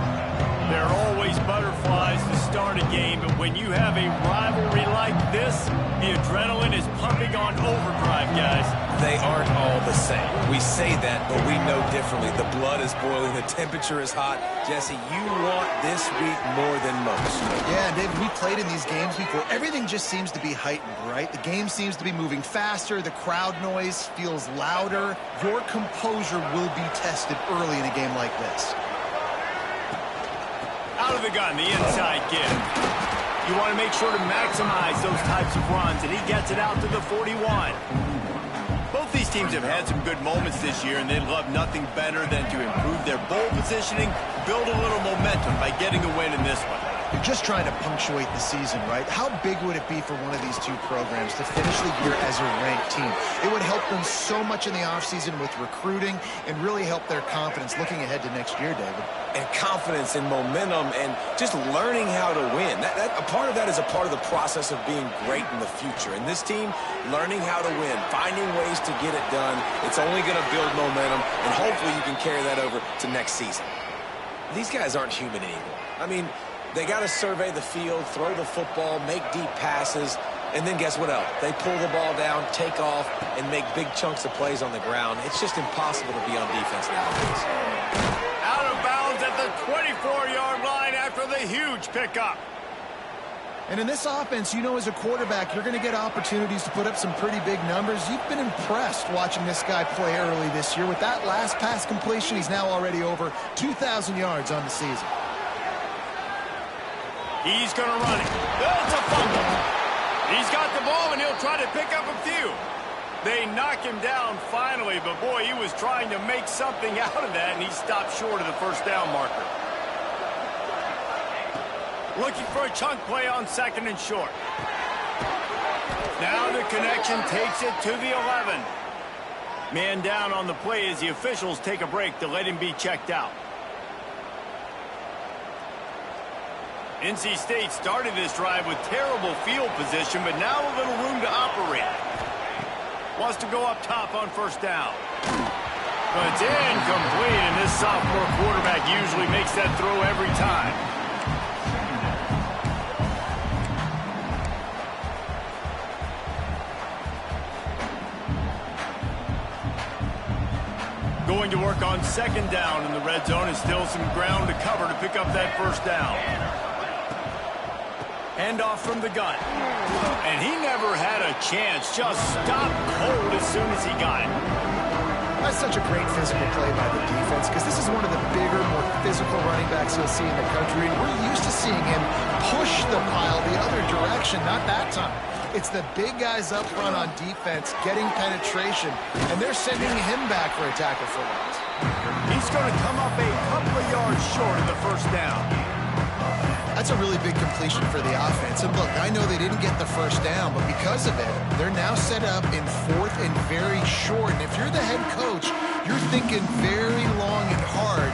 There are always butterflies to start a game, but when you have a rivalry like this, the adrenaline is pumping on overdrive, guys. They aren't all the same. We say that, but we know differently. The blood is boiling. The temperature is hot. Jesse, you want this week more than most. Yeah, David, we played in these games before. Everything just seems to be heightened, right? The game seems to be moving faster. The crowd noise feels louder. Your composure will be tested early in a game like this. Out of the gun, the inside give. You want to make sure to maximize those types of runs, and he gets it out to the 41. Both these teams have had some good moments this year, and they'd love nothing better than to improve their bowl positioning, build a little momentum by getting a win in this one. You're just trying to punctuate the season, right? How big would it be for one of these two programs to finish the year as a ranked team? It would help them so much in the offseason with recruiting and really help their confidence looking ahead to next year, David. And confidence and momentum and just learning how to win. A part of that is a part of the process of being great in the future. And this team, learning how to win, finding ways to get it done, it's only going to build momentum, and hopefully you can carry that over to next season. These guys aren't human anymore. I mean, they got to survey the field, throw the football, make deep passes, and then guess what else? They pull the ball down, take off, and make big chunks of plays on the ground. It's just impossible to be on defense nowadays. Out of bounds at the 24-yard line after the huge pickup. And in this offense, you know, as a quarterback, you're going to get opportunities to put up some pretty big numbers. You've been impressed watching this guy play early this year. With that last pass completion, he's now already over 2,000 yards on the season. He's going to run it. It's a fumble. He's got the ball, and he'll try to pick up a few. They knock him down finally, but boy, he was trying to make something out of that, and he stopped short of the first down marker. Looking for a chunk play on 2nd and short. Now the connection takes it to the 11. Man down on the play as the officials take a break to let him be checked out. NC State started this drive with terrible field position, but now a little room to operate. Wants to go up top on 1st down. But it's incomplete, and this sophomore quarterback usually makes that throw every time. Going to work on 2nd down in the red zone, and still some ground to cover to pick up that 1st down. Handoff from the gun. And he never had a chance. Just stopped cold as soon as he got it. That's such a great physical play by the defense because this is one of the bigger, more physical running backs you'll see in the country. And we're used to seeing him push the pile the other direction, not that time. It's the big guys up front on defense getting penetration, and they're sending him back for a tackle for loss. He's going to come up a couple of yards short of the 1st down. That's a really big completion for the offense. And look, I know they didn't get the 1st down, but because of it, they're now set up in 4th and very short. And if you're the head coach, you're thinking very long and hard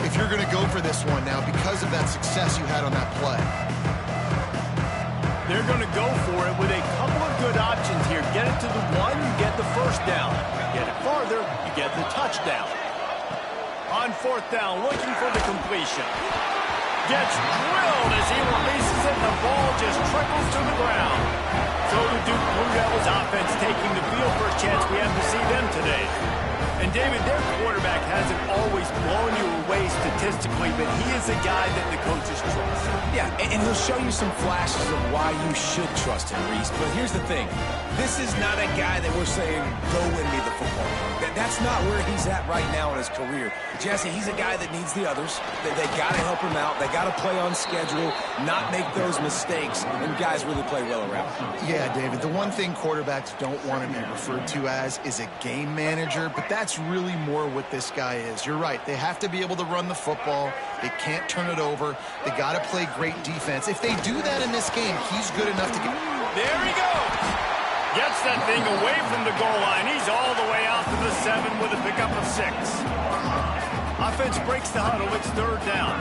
if you're going to go for this one now because of that success you had on that play. They're going to go for it with a couple of good options here. Get it to the 1, you get the 1st down. Get it farther, you get the touchdown. On 4th down, looking for the completion. Gets drilled as he releases it, and the ball just trickles to the ground. So the Duke Blue Devils offense taking the field for a chance we have to see them today. And, David, their quarterback hasn't always blown you away statistically, but he is a guy that the coaches trust. Yeah, and he'll show you some flashes of why you should trust him, Reese. But here's the thing. This is not a guy that we're saying, go win me the football game. That's not where he's at right now in his career. Jesse, he's a guy that needs the others. They got to help him out. They got to play on schedule, not make those mistakes, and guys really play well around him. Yeah, David, the one thing quarterbacks don't want to be referred to as is a game manager, but that's really more what this guy is. You're right. They have to be able to run the football. They can't turn it over. They got to play great defense. If they do that in this game, he's good enough to get... There he goes. Gets that thing away from the goal line. He's all the way out to the 7 with a pickup of 6. Offense breaks the huddle. It's 3rd down.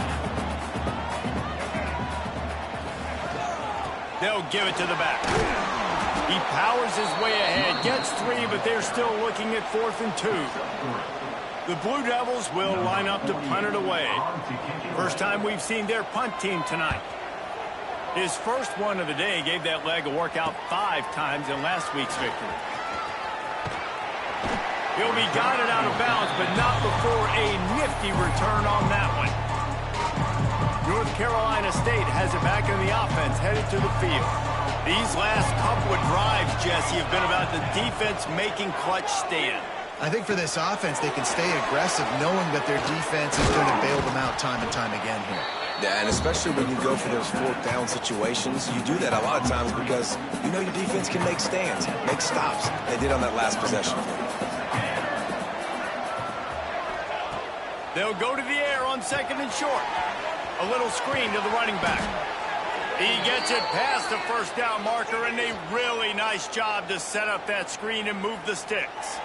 They'll give it to the back. He powers his way ahead, gets 3, but they're still looking at 4th and 2. The Blue Devils will line up to punt it away. First time we've seen their punt team tonight. His first one of the day gave that leg a workout 5 times in last week's victory. He'll be guided out of bounds, but not before a nifty return on that one. North Carolina State has it back in the offense, headed to the field. These last couple of drives, Jesse, have been about the defense making clutch stand. I think for this offense, they can stay aggressive knowing that their defense is going to bail them out time and time again here. Yeah, and especially when you go for those 4th down situations, you do that a lot of times because you know your defense can make stands, make stops. They did on that last possession. They'll go to the air on 2nd and short. A little screen to the running back. He gets it past the 1st down marker, and a really nice job to set up that screen and move the sticks.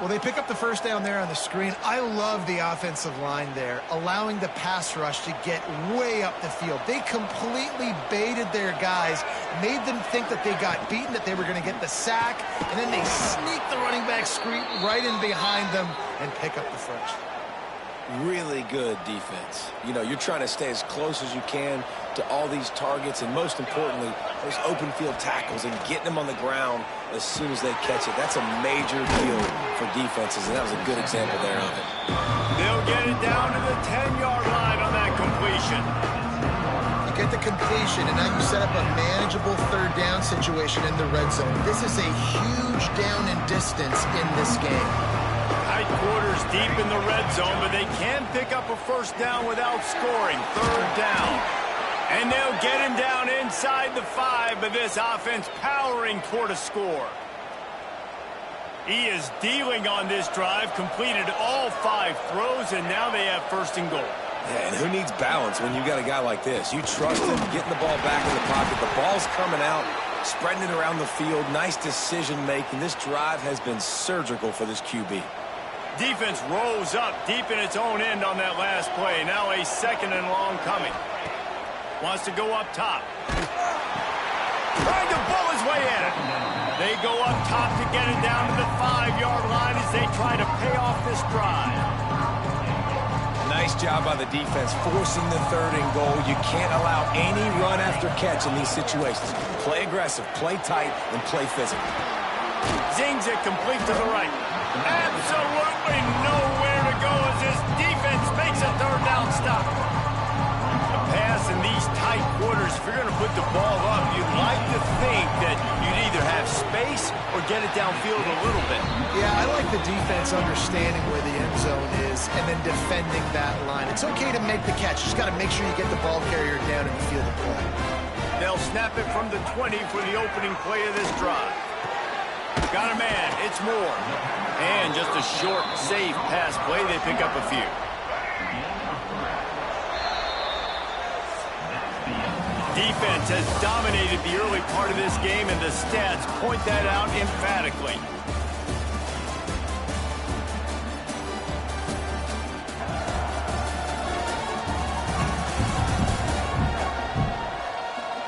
Well, they pick up the 1st down there on the screen. I love the offensive line there, allowing the pass rush to get way up the field. They completely baited their guys, made them think that they got beaten, that they were going to get the sack, and then they sneak the running back screen right in behind them and pick up the 1st. Really good defense. You know, you're trying to stay as close as you can to all these targets, and most importantly, those open field tackles and getting them on the ground as soon as they catch it. That's a major deal for defenses, and that was a good example there of it. They'll get it down to the 10-yard line on that completion. You get the completion, and now you set up a manageable 3rd down situation in the red zone. This is a huge down in distance in this game. Tight quarters deep in the red zone, but they can pick up a 1st down without scoring. 3rd down. And they'll get him down inside the 5, but this offense powering toward a score. He is dealing on this drive, completed all 5 throws, and now they have 1st and goal. Yeah, and who needs balance when you got a guy like this? You trust him, getting the ball back in the pocket. The ball's coming out, spreading it around the field. Nice decision-making. This drive has been surgical for this QB. Defense rolls up deep in its own end on that last play. Now a 2nd and long coming. Wants to go up top. Trying to bull his way in it. They go up top to get it down to the 5-yard line as they try to pay off this drive. Nice job by the defense, forcing the 3rd and goal. You can't allow any run after catch in these situations. Play aggressive, play tight, and play physical. Zings it complete to the right. Absolutely nowhere to go as this defense makes a 3rd down stop. A pass in these tight quarters, if you're going to put the ball up, you'd like to think that you'd either have space or get it downfield a little bit. Yeah, I like the defense understanding where the end zone is and then defending that line. It's okay to make the catch. Just got to make sure you get the ball carrier down in the field of play. They'll snap it from the 20 for the opening play of this drive. Got a man. It's Moore. And just a short, safe pass play. They pick up a few. Defense has dominated the early part of this game, and the stats point that out emphatically.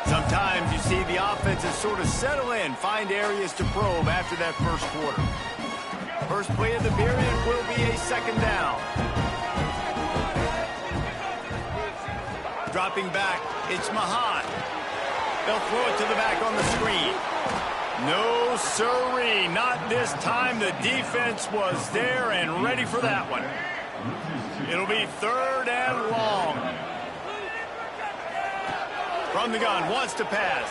Sometimes you see the offenses sort of settle in, find areas to probe after that 1st quarter. First play of the period will be a 2nd down. Dropping back, it's Mahan. They'll throw it to the back on the screen. No, sirree. Not this time. The defense was there and ready for that one. It'll be 3rd and long. From the gun, wants to pass.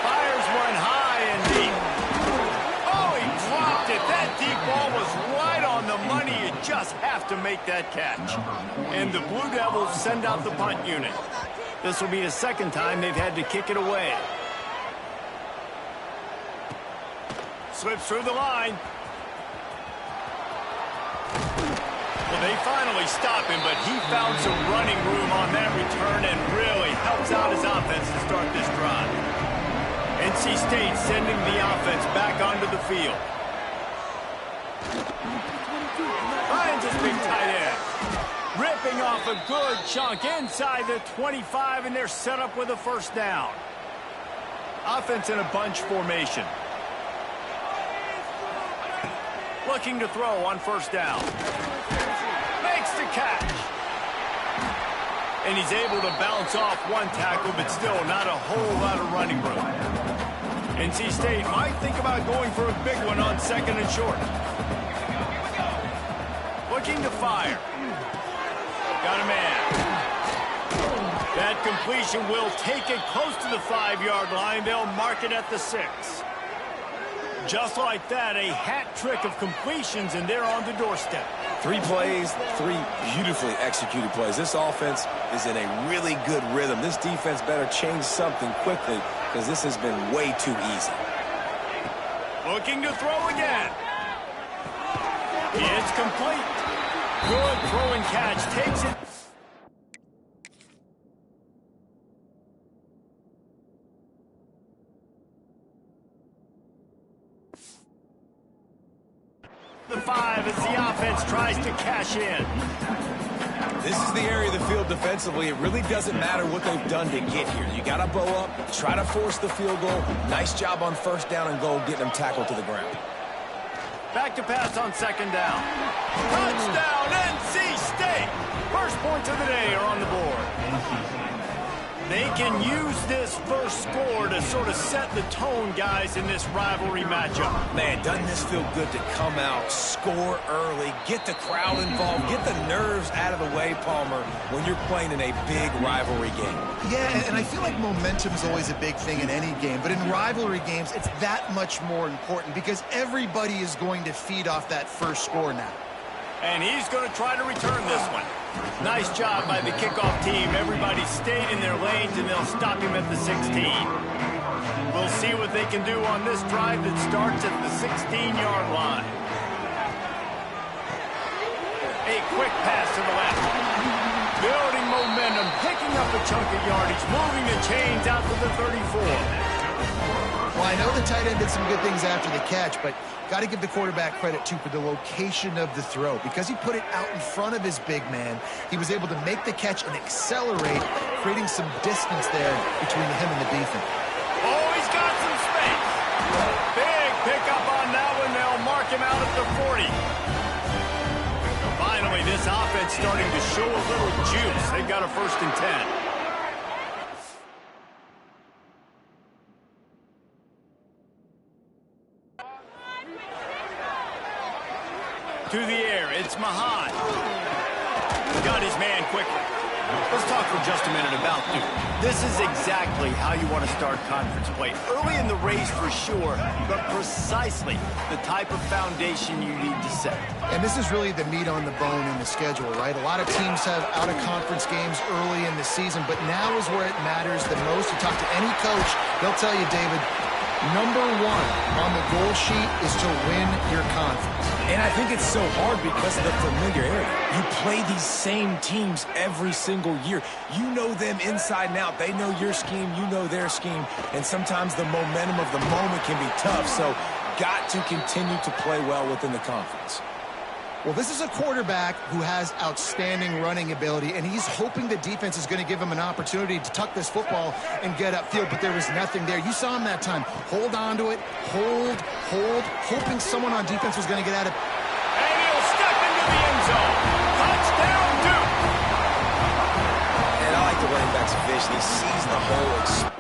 Fires one high and deep. Oh, he dropped it. That deep ball was right on the money. You just have to make that catch. And the Blue Devils send out the punt unit. This will be the 2nd time they've had to kick it away. Slips through the line. Well, they finally stop him, but he found some running room on that return and really helps out his offense to start this drive. NC State sending the offense back onto the field. Finds his big tight end. Ripping off a good chunk inside the 25, and they're set up with a 1st down. Offense in a bunch formation. Looking to throw on 1st down. Makes the catch. And he's able to bounce off one tackle, but still not a whole lot of running room. NC State might think about going for a big one on 2nd and short. Looking to fire. Got a man. That completion will take it close to the 5-yard line. They'll mark it at the 6. Just like that, a hat trick of completions, and they're on the doorstep. 3 plays, 3 beautifully executed plays. This offense is in a really good rhythm. This defense better change something quickly because this has been way too easy. Looking to throw again. It's complete. Good throw and catch. Takes it. The 5 as the offense tries to cash in. This is the area of the field defensively. It really doesn't matter what they've done to get here. You got to bow up, try to force the field goal. Nice job on 1st down and goal, getting them tackled to the ground. Back to pass on 2nd down. Touchdown, NC State! First points of the day are on the board. They can use this first score to sort of set the tone, guys, in this rivalry matchup. Man, doesn't this feel good to come out, score early, get the crowd involved, get the nerves out of the way, Palmer, when you're playing in a big rivalry game. Yeah, and I feel like momentum's always a big thing in any game, but in rivalry games, it's that much more important because everybody is going to feed off that first score now. And he's going to try to return this one. Nice job by the kickoff team. Everybody stayed in their lanes, and they'll stop him at the 16. We'll see what they can do on this drive that starts at the 16-yard line. A quick pass to the left. Building momentum, picking up a chunk of yardage, moving the chains out to the 34. Well, I know the tight end did some good things after the catch, but got to give the quarterback credit, too, for the location of the throw. Because he put it out in front of his big man, he was able to make the catch and accelerate, creating some distance there between him and the defense. Oh, he's got some space. Big pickup on that one. They'll mark him out at the 40. Finally, this offense starting to show a little juice. They've got a 1st and 10. To the air, it's Mahan. Got his man quickly. Let's talk for just a minute about Duke. This is exactly how you want to start conference play. Early in the race for sure, but precisely the type of foundation you need to set. And this is really the meat on the bone in the schedule, right? A lot of teams have out-of-conference games early in the season, but now is where it matters the most. You talk to any coach, they'll tell you, David, number 1 on the goal sheet is to win your conference. And I think it's so hard because of the familiarity. You play these same teams every single year. You know them inside and out. They know your scheme, you know their scheme, and sometimes the momentum of the moment can be tough, so got to continue to play well within the conference. Well, this is a quarterback who has outstanding running ability, and he's hoping the defense is going to give him an opportunity to tuck this football and get upfield, but there was nothing there. You saw him that time. Hold on to it, hold, hoping someone on defense was going to get at it. And he'll step into the end zone. Touchdown, Duke! And I like the running back's vision. He sees the hole.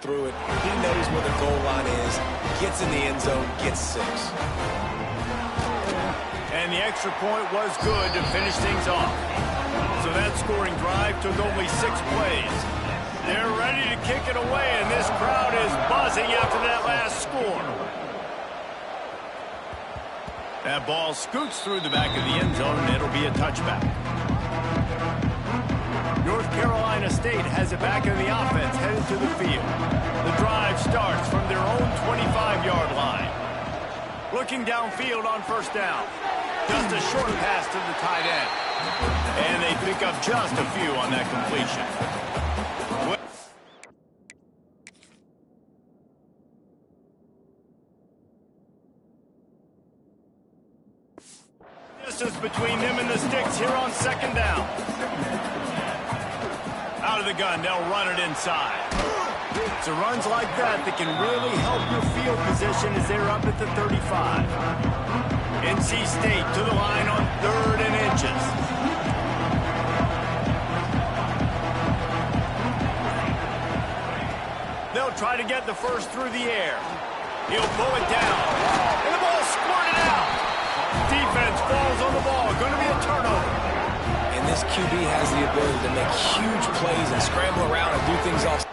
through it. He knows where the goal line is, gets in the end zone, gets 6. And the extra point was good to finish things off. So that scoring drive took only 6 plays. They're ready to kick it away, and this crowd is buzzing after that last score. That ball scoots through the back of the end zone, and it'll be a touchback. North Carolina State has it back in the offense, headed to the field. The drive starts from their own 25-yard line. Looking downfield on first down. Just a short pass to the tight end. And they pick up just a few on that completion. Distance between them and the sticks here on second down. Out of the gun, they'll run it inside. It's runs like that that can really help your field position as they're up at the 35. NC State to the line on 3rd and inches. They'll try to get the first through the air. He'll pull it down. And the ball squirted out. Defense falls on the ball. Going to be a turnover. And this QB has the ability to make huge plays and scramble around and do things off.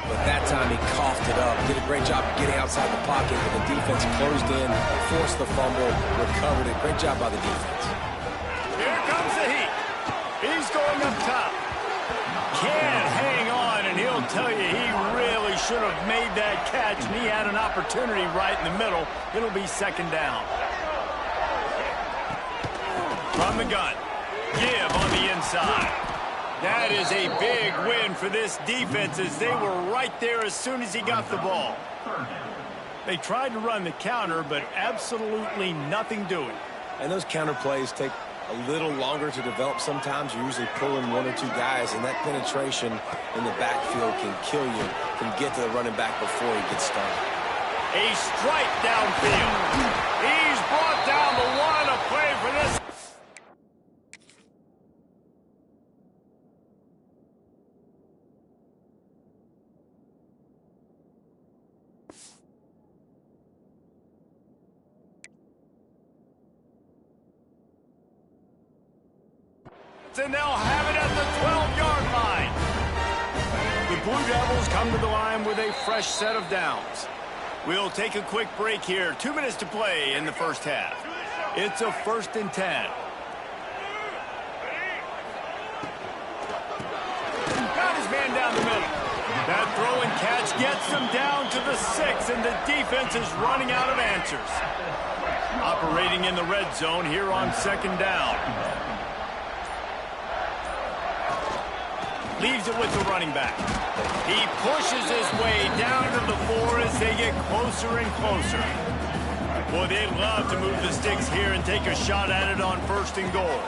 But that time he coughed it up. Did a great job of getting outside the pocket, but the defense closed in, forced the fumble, recovered it. Great job by the defense. Here comes the heat. He's going up top. Can't hang on, and he'll tell you he really should have made that catch, and he had an opportunity right in the middle. It'll be second down. From the gun. Give on the inside. That is a big win for this defense as they were right there as soon as he got the ball. They tried to run the counter, but absolutely nothing doing. And those counter plays take a little longer to develop sometimes. You're usually pulling 1 or 2 guys, and that penetration in the backfield can kill you, can get to the running back before he gets started. A strike downfield. He's brought down the line of play for this. And they'll have it at the 12-yard line. The Blue Devils come to the line with a fresh set of downs. We'll take a quick break here. 2 minutes to play in the first half. It's a 1st and 10. Got his man down the middle. That throw and catch gets them down to the 6, and the defense is running out of answers. Operating in the red zone here on second down. Leaves it with the running back. He pushes his way down to the 4 as they get closer and closer. Boy, they'd love to move the sticks here and take a shot at it on 1st and goal.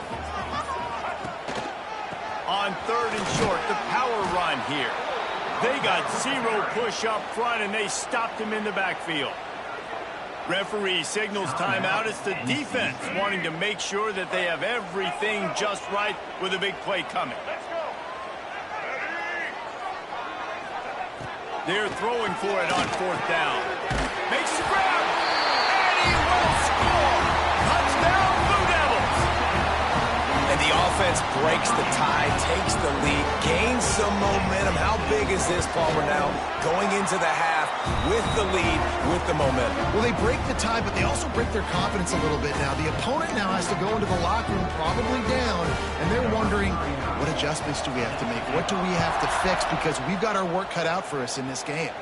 On 3rd and short, the power run here. They got 0 push up front, and they stopped him in the backfield. Referee signals timeout. It's the defense wanting to make sure that they have everything just right with a big play coming. They're throwing for it on 4th down. Makes the grab, and he will score. Touchdown, Blue Devils. And the offense breaks the tie, takes the lead, gains some momentum. How big is this, Palmer, now going into the half? with the lead, with the momentum. Well, they break the tie, but they also break their confidence a little bit now. The opponent now has to go into the locker room probably down, and they're wondering, what adjustments do we have to make? What do we have to fix? Because we've got our work cut out for us in this game.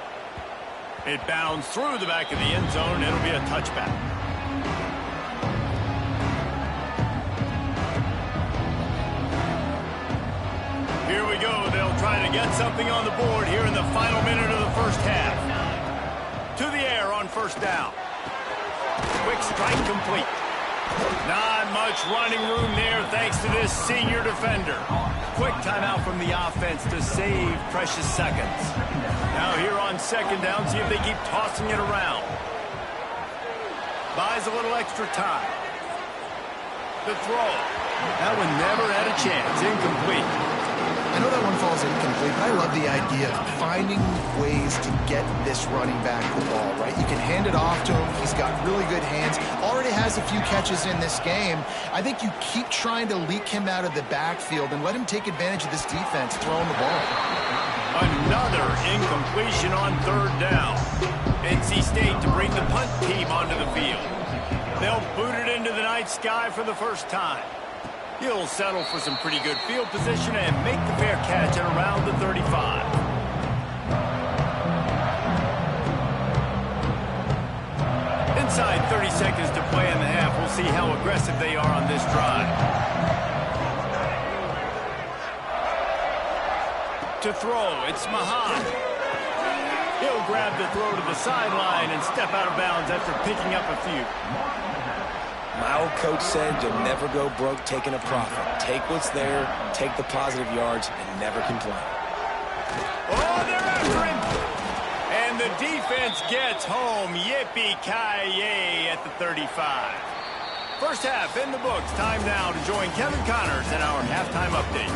It bounds through the back of the end zone. It'll be a touchback. Here we go. They'll try to get something on the board here in the final minute of the first half. To the air on first down. Quick strike complete. Not much running room there thanks to this senior defender. Quick timeout from the offense to save precious seconds. Now here on second down, see if they keep tossing it around. Buys a little extra time. The throw. That one never had a chance. Incomplete. I know that one falls incomplete, but I love the idea of finding ways to get this running back the ball, right? You can hand it off to him. He's got really good hands. Already has a few catches in this game. I think you keep trying to leak him out of the backfield and let him take advantage of this defense throwing the ball. Another incompletion on third down. NC State to bring the punt team onto the field. They'll boot it into the night sky for the first time. He'll settle for some pretty good field position and make the fair catch at around the 35. Inside 30 seconds to play in the half. We'll see how aggressive they are on this drive. To throw, it's Mahan. He'll grab the throw to the sideline and step out of bounds after picking up a few. My old coach said you'll never go broke taking a profit. Take what's there, take the positive yards, and never complain. Oh, they're after him! And the defense gets home. Yippee-ki-yay at the 35. First half in the books. Time now to join Kevin Connors in our halftime update.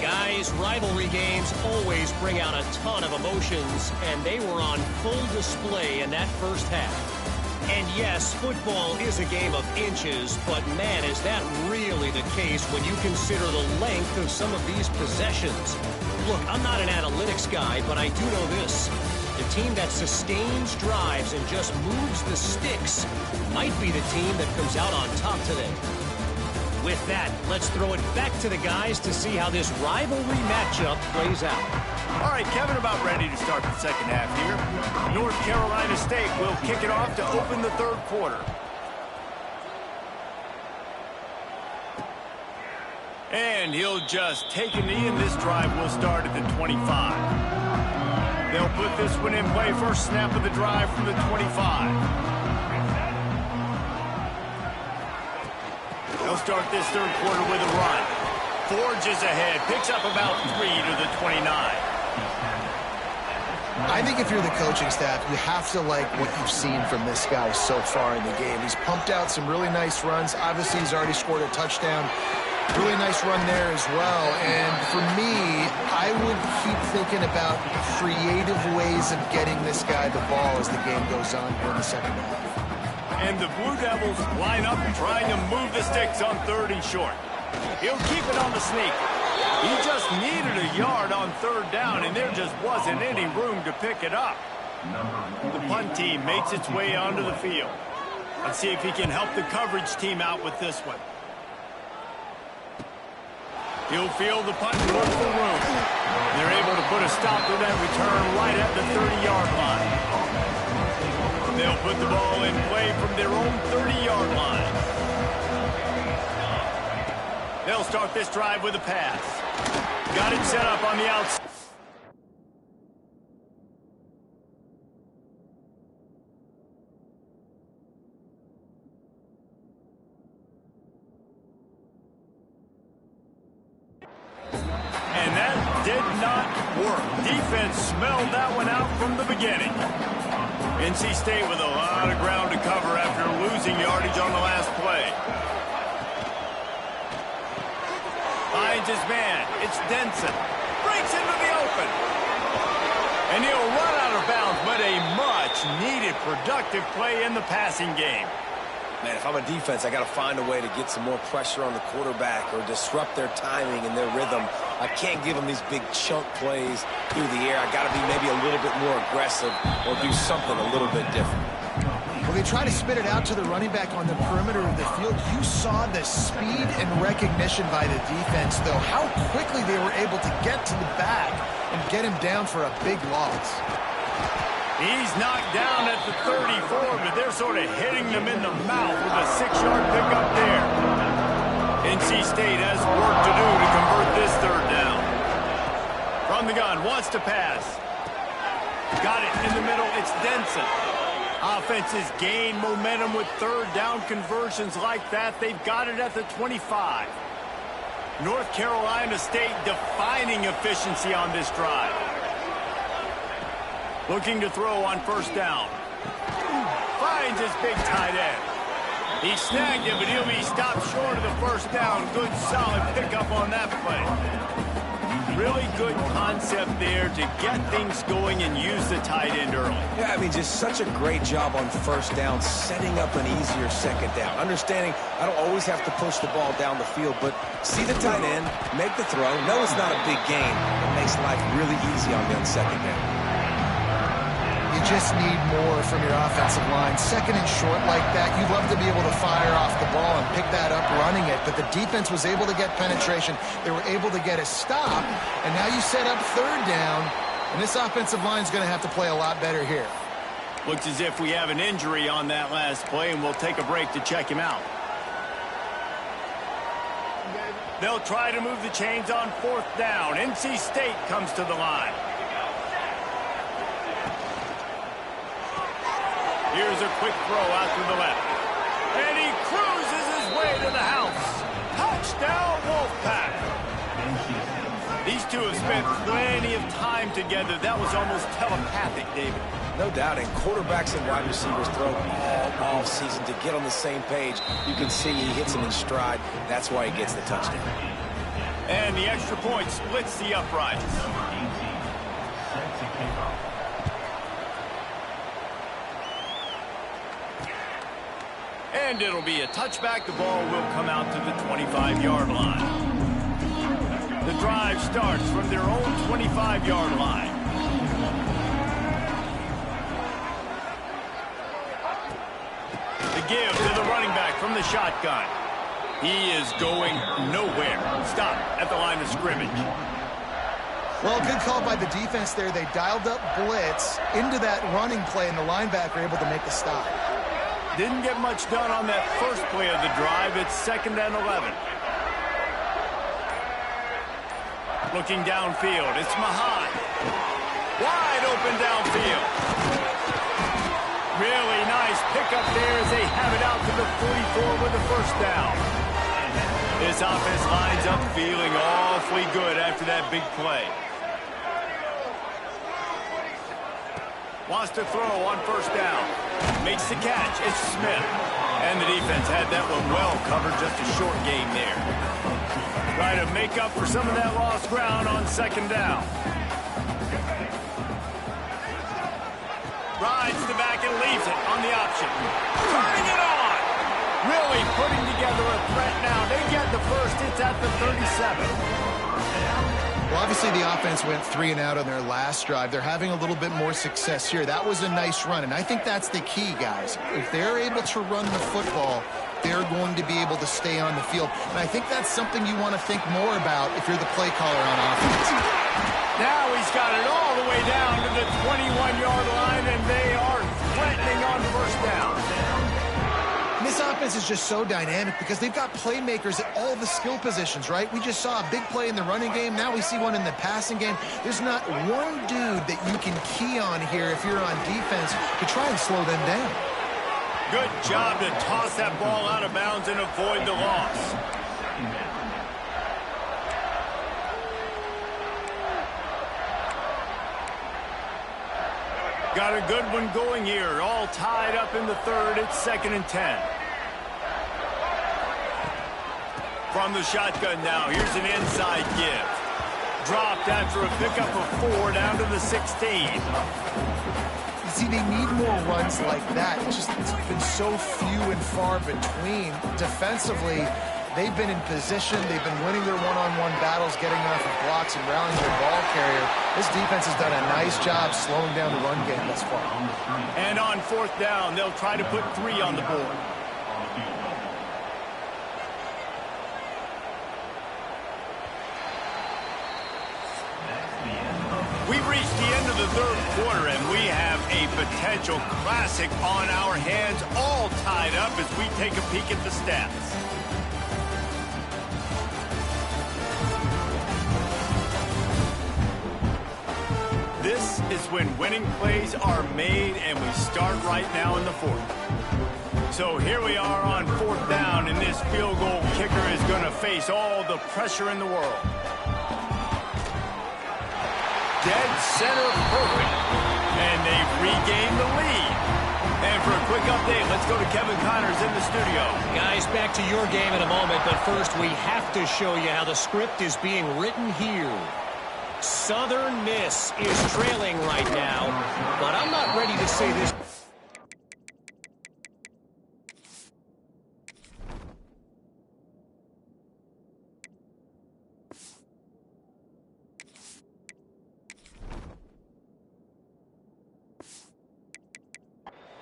Guys, rivalry games always bring out a ton of emotions, and they were on full display in that first half. And yes, football is a game of inches, but man, is that really the case when you consider the length of some of these possessions. Look, I'm not an analytics guy, but I do know this. The team that sustains drives and just moves the sticks might be the team that comes out on top today. With that, let's throw it back to the guys to see how this rivalry matchup plays out. All right, Kevin, about ready to start the second half here. North Carolina State will kick it off to open the third quarter. And he'll just take a knee, and this drive will start at the 25. They'll put this one in play. First snap of the drive from the 25. They'll start this third quarter with a run. Forges ahead, picks up about 3 to the 29. I think if you're the coaching staff, you have to like what you've seen from this guy so far in the game. He's pumped out some really nice runs. Obviously, he's already scored a touchdown. Really nice run there as well. And for me, I would keep thinking about creative ways of getting this guy the ball as the game goes on here in the second half. And the Blue Devils line up trying to move the sticks on third and short. He'll keep it on the sneak. He just needed a yard on third down, and there just wasn't any room to pick it up. The punt team makes its way onto the field. Let's see if he can help the coverage team out with this one. He'll field the punt and look for room. They're able to put a stop to that return right at the 30-yard line. They'll put the ball in play from their own 30-yard line. They'll start this drive with a pass. Got it set up on the outside. And that did not work. Defense smelled that one out from the beginning. NC State with a lot of ground to cover after losing yardage on the last play. Finds his man. It's Denson. Breaks into the open. And he'll run out of bounds, but a much-needed productive play in the passing game. Man, if I'm a defense, I got to find a way to get some more pressure on the quarterback or disrupt their timing and their rhythm. I can't give them these big chunk plays through the air. I got to be maybe a little bit more aggressive or do something a little bit different. Well, they try to spit it out to the running back on the perimeter of the field. You saw the speed and recognition by the defense, though, how quickly they were able to get to the back and get him down for a big loss. He's knocked down at the 34, but they're sort of hitting them in the mouth with a 6-yard pickup there. NC State has work to do to convert this third down. From the gun, wants to pass. Got it in the middle, it's Denson. Offenses gain momentum with third down conversions like that. They've got it at the 25. North Carolina State defining efficiency on this drive. Looking to throw on first down. Finds his big tight end. He snagged it, but he'll be stopped short of the first down. Good, solid pickup on that play. Really good concept there to get things going and use the tight end early. Yeah, I mean, just such a great job on first down, setting up an easier second down. Understanding I don't always have to push the ball down the field, but see the tight end, make the throw. No, it's not a big gain. It makes life really easy on me on second down. You just need more from your offensive line. Second and short like that, you'd love to be able to fire off the ball and pick that up running it, but the defense was able to get penetration. They were able to get a stop, and now you set up third down, and this offensive line is going to have to play a lot better here. Looks as if we have an injury on that last play, and we'll take a break to check him out. They'll try to move the chains on fourth down. NC State comes to the line. Here's a quick throw out to the left. And he cruises his way to the house. Touchdown, Wolfpack. These two have spent plenty of time together. That was almost telepathic, David. No doubt, and quarterbacks and wide receivers throw all season to get on the same page. You can see he hits them in stride. That's why he gets the touchdown. And the extra point splits the uprights. And it'll be a touchback. The ball will come out to the 25-yard line. The drive starts from their own 25-yard line. The give to the running back from the shotgun. He is going nowhere. Stop at the line of scrimmage. Well, good call by the defense there. They dialed up blitz into that running play, and the linebacker able to make the stop. Didn't get much done on that first play of the drive. It's 2nd and 11. Looking downfield, it's Mahan. Wide open downfield. Really nice pickup there as they have it out to the 44 with the first down. This offense lines up feeling awfully good after that big play. Wants to throw on first down. Makes the catch. It's Smith. And the defense had that one well covered. Just a short game there. Try to make up for some of that lost ground on second down. Rides the back and leaves it on the option. Turning it on. Really putting together a threat now. They get the first. It's at the 37. Well, obviously the offense went 3 and out on their last drive. They're having a little bit more success here. That was a nice run, and I think that's the key, guys. If they're able to run the football, they're going to be able to stay on the field. And I think that's something you want to think more about if you're the play caller on offense. Now he's got it all the way down to the 21-yard line, and they are threatening on first down. And this offense is just so dynamic because they've got playmakers at all the skill positions, right? We just saw a big play in the running game. Now we see one in the passing game. There's not one dude that you can key on here if you're on defense to try and slow them down. Good job to toss that ball out of bounds and avoid the loss. Got a good one going here. All tied up in the third. It's 2nd and 10. From the shotgun now. Here's an inside give. Dropped after a pickup of 4 down to the 16. See, they need more runs like that. It's been so few and far between. Defensively, they've been in position. They've been winning their one-on-one battles, getting off of blocks and rallying their ball carrier. This defense has done a nice job slowing down the run game thus far. And on 4th down, they'll try to put 3 on the board. We've reached the end of the 3rd quarter, and we have a potential classic on our hands, all tied up as we take a peek at the stats. This is when winning plays are made, and we start right now in the 4th. So here we are on 4th down, and this field goal kicker is going to face all the pressure in the world. Dead center perfect. And they've regained the lead. And for a quick update, let's go to Kevin Connors in the studio. Guys, back to your game in a moment, but first we have to show you how the script is being written here. Southern Miss is trailing right now, but I'm not ready to say this.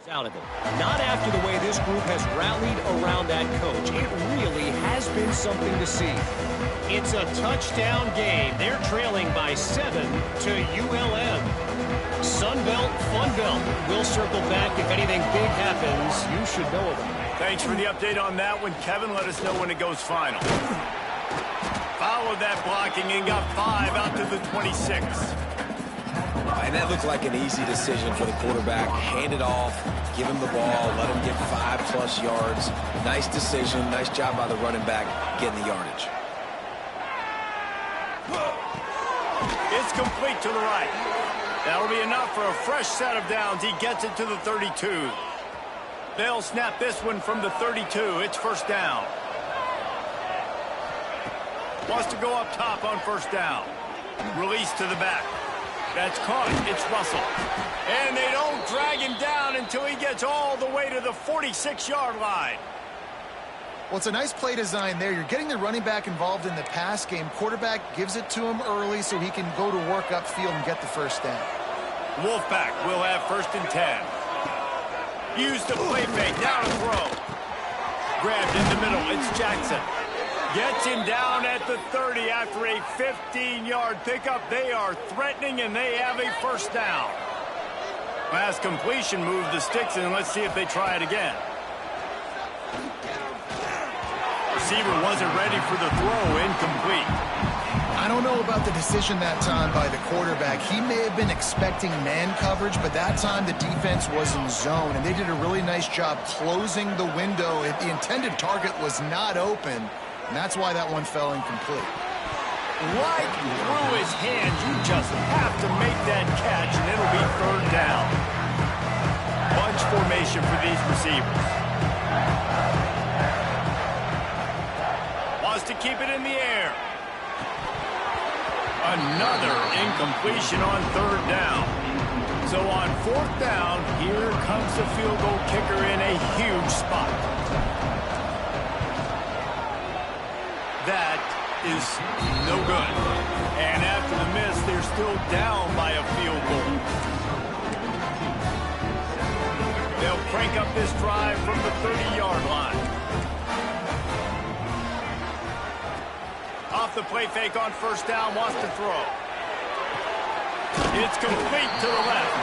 Out of it. Not after the way this group has rallied around that coach. It really has been something to see. It's a touchdown game. They're trailing by 7 to ULM. Sunbelt, Funbelt. We'll circle back if anything big happens. You should know about it. Thanks for the update on that one, Kevin. Let us know when it goes final. Followed that blocking and got 5 out to the 26. And that looked like an easy decision for the quarterback. Hand it off, give him the ball, let him get 5+ yards. Nice decision, nice job by the running back getting the yardage. It's complete to the right. That'll be enough for a fresh set of downs. He gets it to the 32. They'll snap this one from the 32. It's 1st down. Wants to go up top on 1st down. Release to the back. That's caught. It's Russell. And they don't drag him down until he gets all the way to the 46-yard line. Well, it's a nice play design there. You're getting the running back involved in the pass game. Quarterback gives it to him early so he can go to work upfield and get the 1st down. Wolfpack will have 1st and 10. Use the play fake. Now to throw. Grabbed in the middle. It's Jackson. Gets him down at the 30 after a 15-yard pickup. They are threatening, and they have a 1st down. Pass completion, move the sticks, and let's see if they try it again. Receiver wasn't ready for the throw, incomplete. I don't know about the decision that time by the quarterback. He may have been expecting man coverage, but that time the defense was in zone, and they did a really nice job closing the window. The intended target was not open, and that's why that one fell incomplete. Right through his hands. You just have to make that catch, and it'll be 3rd down. Bunch formation for these receivers. Wants to keep it in the air. Another incompletion on 3rd down. So on 4th down, here comes the field goal kicker in a huge spot. That is no good. And after the miss, they're still down by a field goal. They'll crank up this drive from the 30-yard line. Off the play fake on 1st down, wants to throw. It's complete to the left.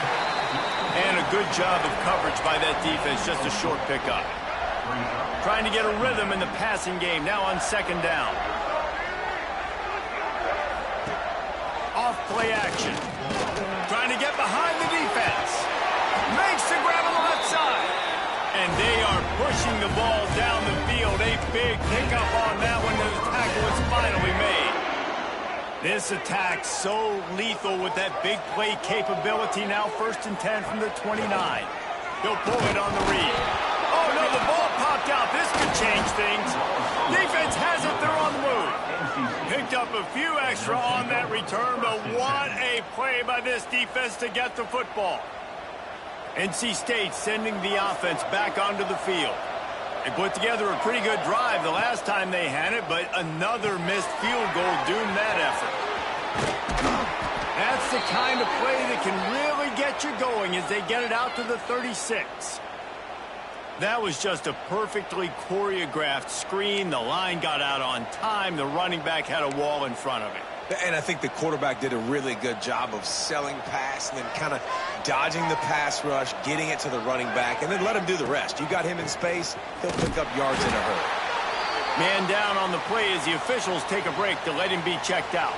And a good job of coverage by that defense, just a short pickup. Trying to get a rhythm in the passing game, now on 2nd down. Off play action. Trying to get behind the defense. Makes the grab on the left side. And they are pushing the ball down the field. A big pickup on that one. The tackle is finally made. This attack so lethal with that big play capability. Now 1st and 10 from the 29. He'll pull it on the read. Oh, no, the ball popped out. This could change things. Defense has it. They're on the move. Picked up a few extra on that return, but what a play by this defense to get the football. NC State sending the offense back onto the field. They put together a pretty good drive the last time they had it, but another missed field goal doomed that effort. That's the kind of play that can really get you going as they get it out to the 36. That was just a perfectly choreographed screen. The line got out on time. The running back had a wall in front of it. And I think the quarterback did a really good job of selling pass and then kind of dodging the pass rush, getting it to the running back, and then let him do the rest. You got him in space, he'll pick up yards in a hurry. Man down on the play as the officials take a break to let him be checked out.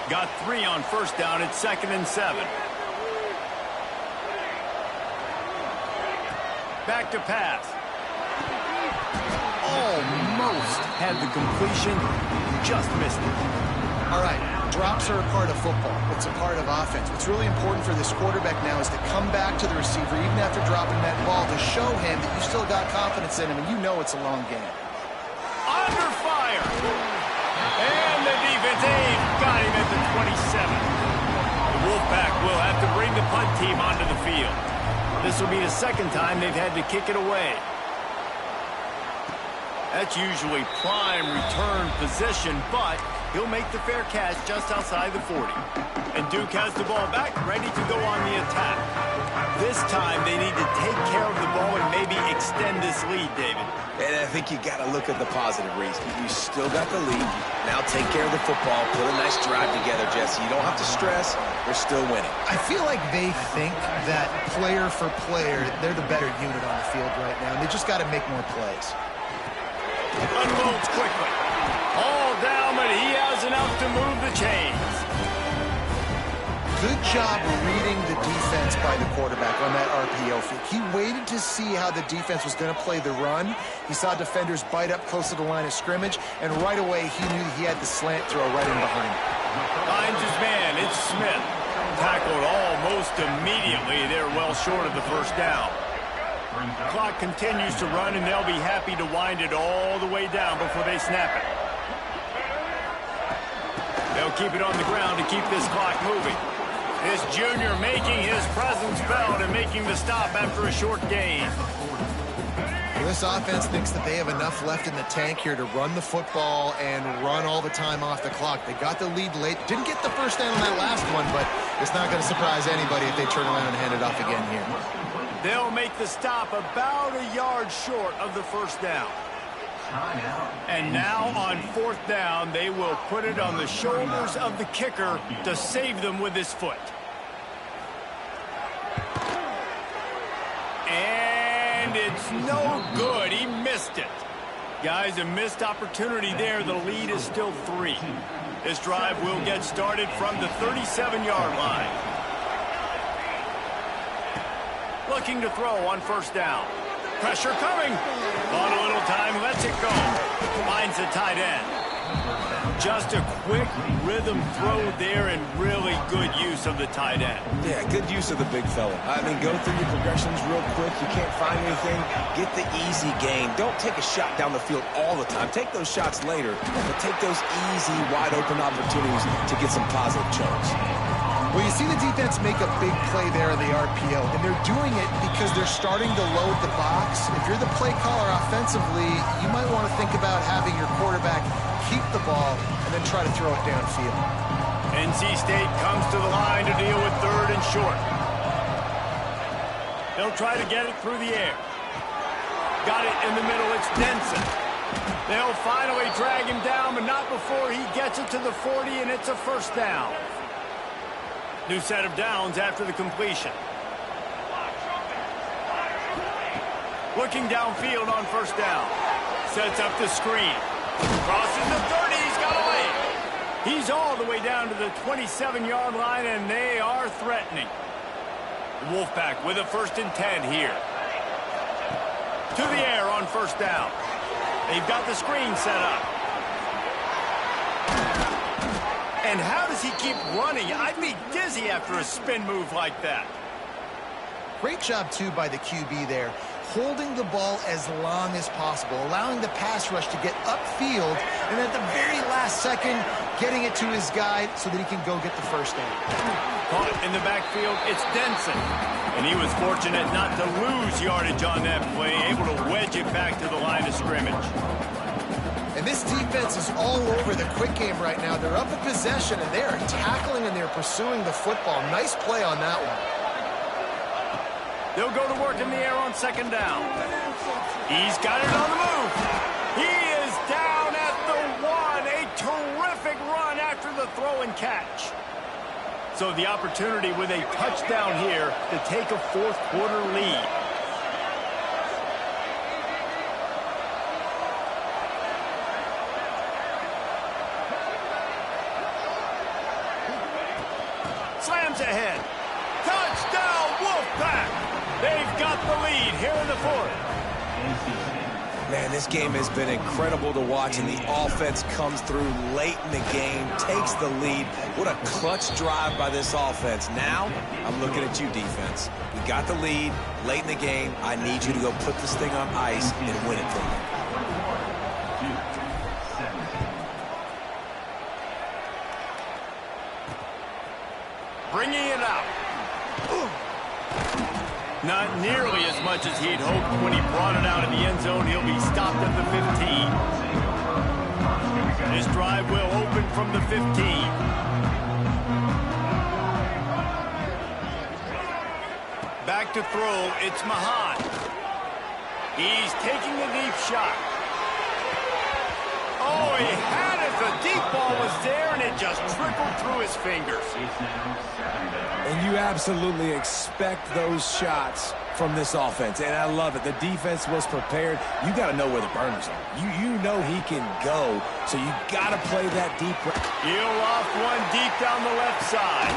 Got 3 on first down at 2nd and 7. Back to pass. Almost had the completion, just missed it. All right, drops are a part of football. It's a part of offense. What's really important for this quarterback now is to come back to the receiver, even after dropping that ball, to show him that you still got confidence in him, and you know it's a long game. Under fire. And the defense aid got him at the 27. The Wolfpack will have to bring the punt team onto the field. This will be the second time they've had to kick it away. That's usually prime return position, but he'll make the fair catch just outside the 40. And Duke has the ball back, ready to go on the attack. This time they need to take care of the ball and maybe extend this lead, David. And I think you got to look at the positive reason. You still got the lead. Now take care of the football. Put a nice drive together, Jesse. You don't have to stress. They're still winning. I feel like they think that player for player, they're the better unit on the field right now, and they just got to make more plays. Unloads quickly. All down, but he has enough to move the chains. Good job reading the defense by the quarterback on that RPO fake. He waited to see how the defense was going to play the run. He saw defenders bite up close to the line of scrimmage, and right away he knew he had the slant throw right in behind him. Finds his man. It's Smith. Tackled almost immediately. They're well short of the first down. Clock continues to run, and they'll be happy to wind it all the way down before they snap it. They'll keep it on the ground to keep this clock moving. This junior making his presence felt and making the stop after a short gain. This offense thinks that they have enough left in the tank here to run the football and run all the time off the clock. They got the lead late. Didn't get the first down on that last one, but it's not going to surprise anybody if they turn around and hand it off again here. They'll make the stop about a yard short of the first down. And now on 4th down, they will put it on the shoulders of the kicker to save them with his foot. And it's no good. He missed it. Guys, a missed opportunity there. The lead is still 3. This drive will get started from the 37-yard line. Looking to throw on 1st down. Pressure coming. On a little time, lets it go. Finds the tight end. Just a quick rhythm throw there and really good use of the tight end. Yeah, good use of the big fella. I mean, go through your progressions real quick. You can't find anything. Get the easy gain. Don't take a shot down the field all the time. Take those shots later, but take those easy, wide-open opportunities to get some positive chunks. Well, you see the defense make a big play there in the RPO, and they're doing it because they're starting to load the box. If you're the play caller offensively, you might want to think about having your quarterback keep the ball and then try to throw it downfield. NC State comes to the line to deal with 3rd and short. They'll try to get it through the air. Got it in the middle. It's Denson. They'll finally drag him down, but not before he gets it to the 40, and it's a 1st down. New set of downs after the completion. Looking downfield on 1st down. Sets up the screen. Crosses the 30. He's got away. He's all the way down to the 27-yard line, and they are threatening. Wolfpack with a 1st and 10 here. To the air on 1st down. They've got the screen set up. And how does he keep running? I'd be dizzy after a spin move like that. Great job, too, by the QB there, holding the ball as long as possible, allowing the pass rush to get upfield, and at the very last last second, getting it to his guy so that he can go get the first down. Caught in the backfield, it's Denson. And he was fortunate not to lose yardage on that play, able to wedge it back to the line of scrimmage. And this defense is all over the quick game right now. They're up in possession, and they are tackling and they're pursuing the football. Nice play on that one. They'll go to work in the air on second down. He's got it on the move. He is down at the 1. A terrific run after the throw and catch. So the opportunity with a touchdown here to take a fourth quarter lead. Slams ahead. Touchdown, Wolfpack! They've got the lead here in the fourth. Man, this game has been incredible to watch, and the offense comes through late in the game, takes the lead. What a clutch drive by this offense. Now, I'm looking at you, defense. We got the lead late in the game. I need you to go put this thing on ice and win it for me. Bringing it out. Not nearly as much as he'd hoped when he brought it out in the end zone. He'll be stopped at the 15. This drive will open from the 15. Back to throw, it's Mahan. He's taking a deep shot. Oh, he had it. The deep ball was there, and it just trickled through his fingers. And you absolutely expect those shots from this offense, and I love it. The defense was prepared. You got to know where the burners are. You know he can go, so you got to play that deep. He'll off one deep down the left side.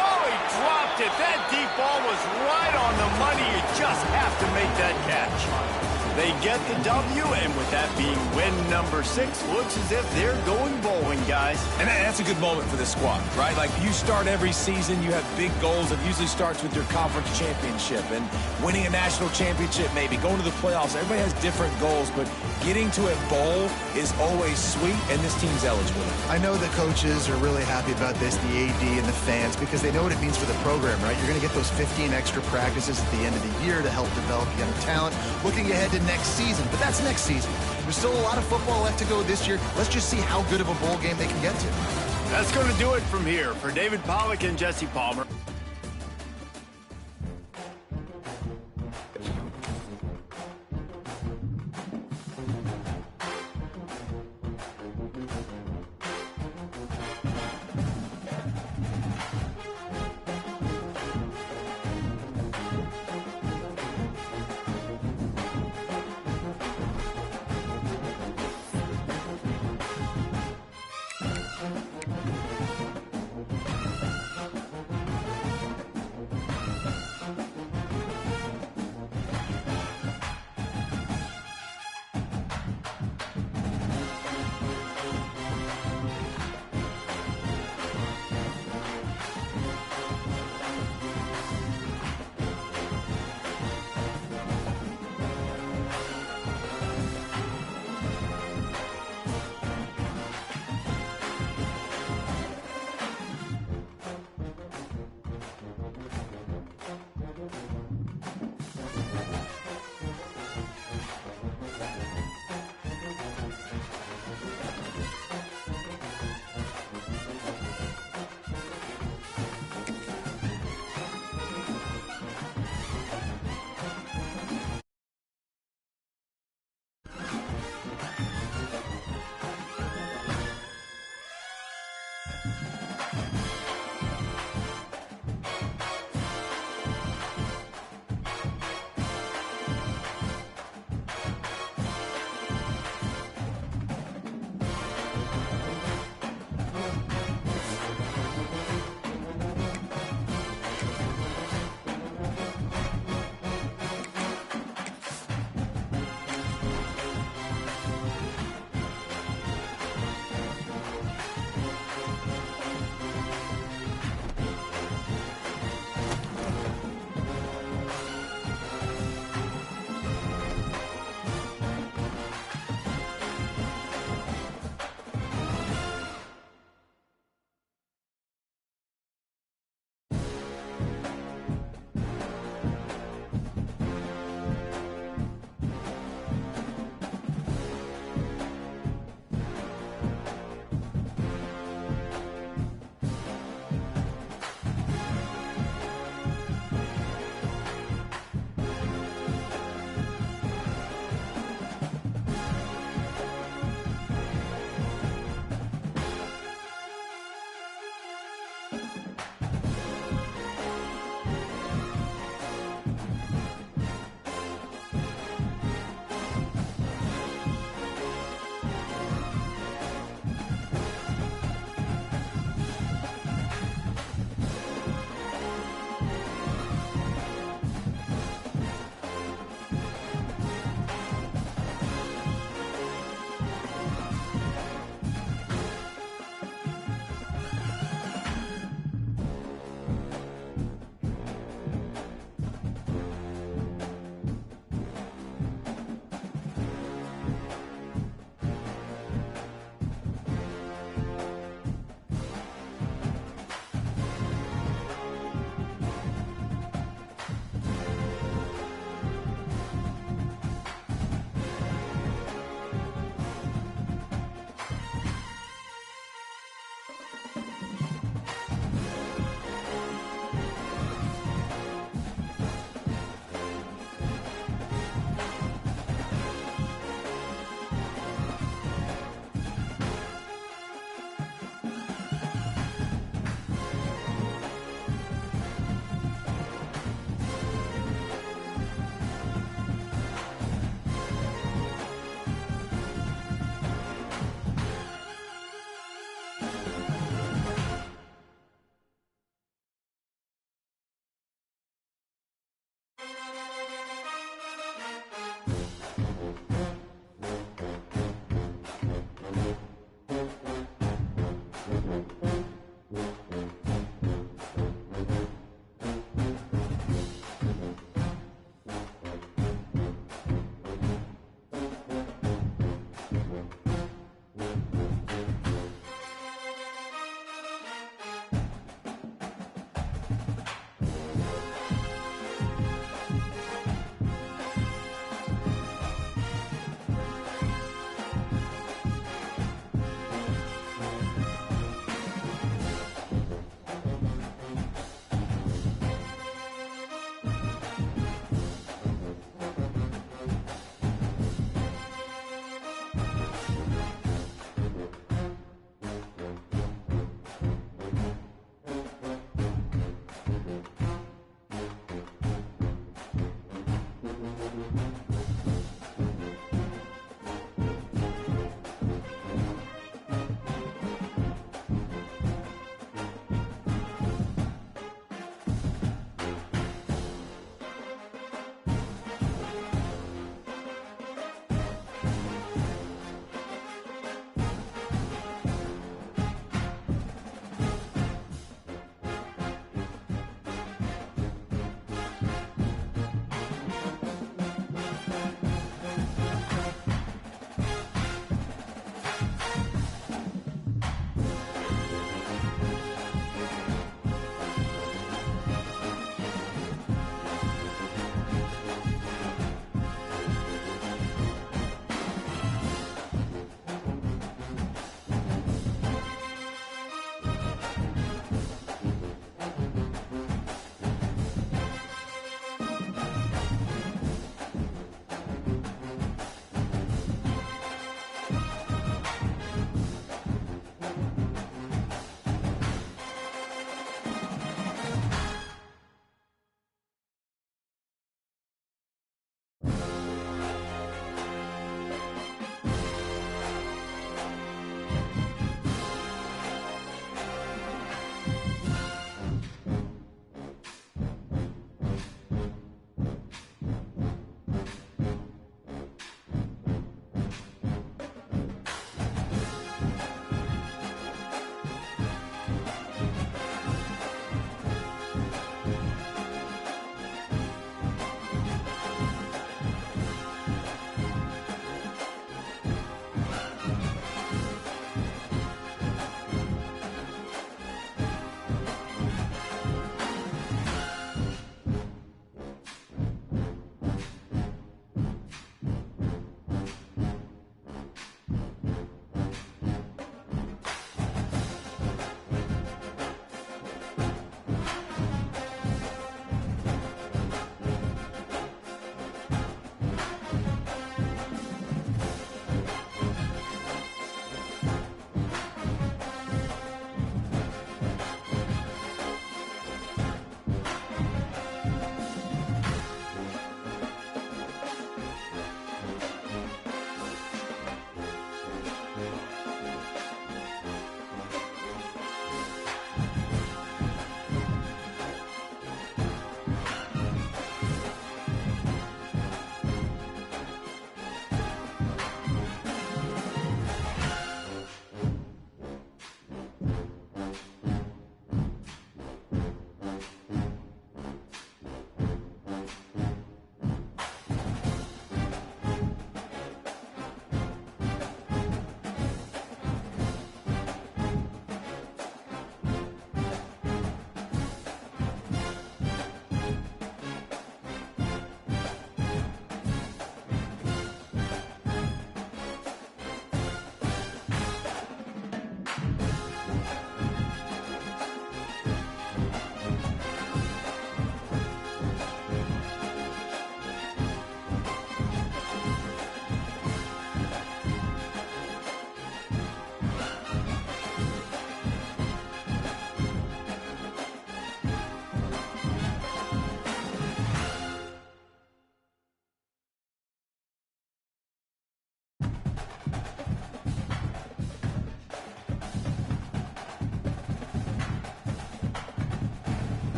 Oh, he dropped it. That deep ball was right on the money. You just have to make that catch. They get the W, and with that being win number 6, looks as if they're going bowling, guys. And that's a good moment for this squad, right? Like, you start every season, you have big goals. It usually starts with your conference championship and winning a national championship, maybe going to the playoffs. Everybody has different goals, but getting to a bowl is always sweet, and this team's eligible. I know the coaches are really happy about this, the AD and the fans, because they know what it means for the program, right? You're going to get those 15 extra practices at the end of the year to help develop young talent. Looking ahead to next season, but that's next season. There's still a lot of football left to go this year. Let's just see how good of a bowl game they can get to. That's going to do it from here. For David Pollack and Jesse Palmer.